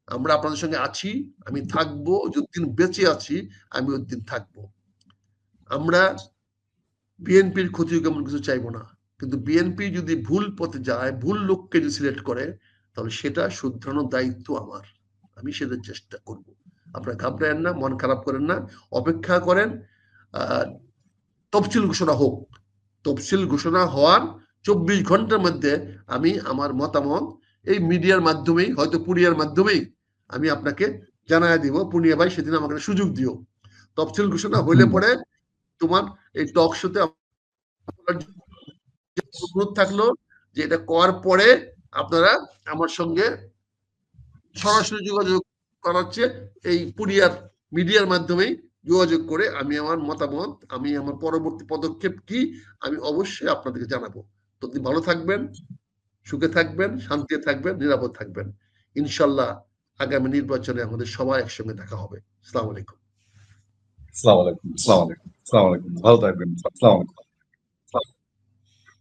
আমরা আপনাদের সঙ্গে আছি, আমি থাকবো, যতদিন বেঁচে আছি আমি ওদিন থাকবো। আমরা বিএনপির ক্ষতি কেমন কিছু চাইবো না, কিন্তু বিএনপি যদি ভুল পথে যায়, ভুল লোককে যদি সিলেক্ট করে, তাহলে সেটা শুধরানোর দায়িত্ব আমার। আমি সেটার চেষ্টা করব। আপনারা ঘাবড়েন না, মন খারাপ করেন না, অপেক্ষা করেন তফসিল ঘোষণা হোক। তফসিল ঘোষণা হওয়ার 24 ঘন্টার মধ্যে আমি আমার মতামত এই মিডিয়ার মাধ্যমেই, হয়তো পুরিয়ার মাধ্যমেই আমি আপনাকে জানাই দিব। পুনিয়া ভাই সেদিন আমাকে সুযোগ দিও। তফসিল ঘোষণা হইলে পরে তোমার এই টক শোতে অনুরোধ থাকলো যে এটা করার পরে আপনারা আমার সঙ্গে সরাসরি যোগাযোগ করাচ্ছে এই পুরিয়ার মিডিয়ার মাধ্যমেই যোগাযোগ করে আমি আমার মতামত, আমি আমার পরবর্তী পদক্ষেপ কি আমি অবশ্যই আপনাদেরকে জানাবো। তো আপনি ভালো থাকবেন, সুখে থাকবেন, শান্তিতে থাকবেন, নিরাপদ থাকবেন। ইনশাল্লাহ আগামী নির্বাচনে আমাদের সবাই একসঙ্গে দেখা হবে। আসসালামু আলাইকুম। আসসালামু আলাইকুম। আসসালামু আলাইকুম। আসসালামু আলাইকুম। ভালো থাকবেন। আসসালামু আলাইকুম।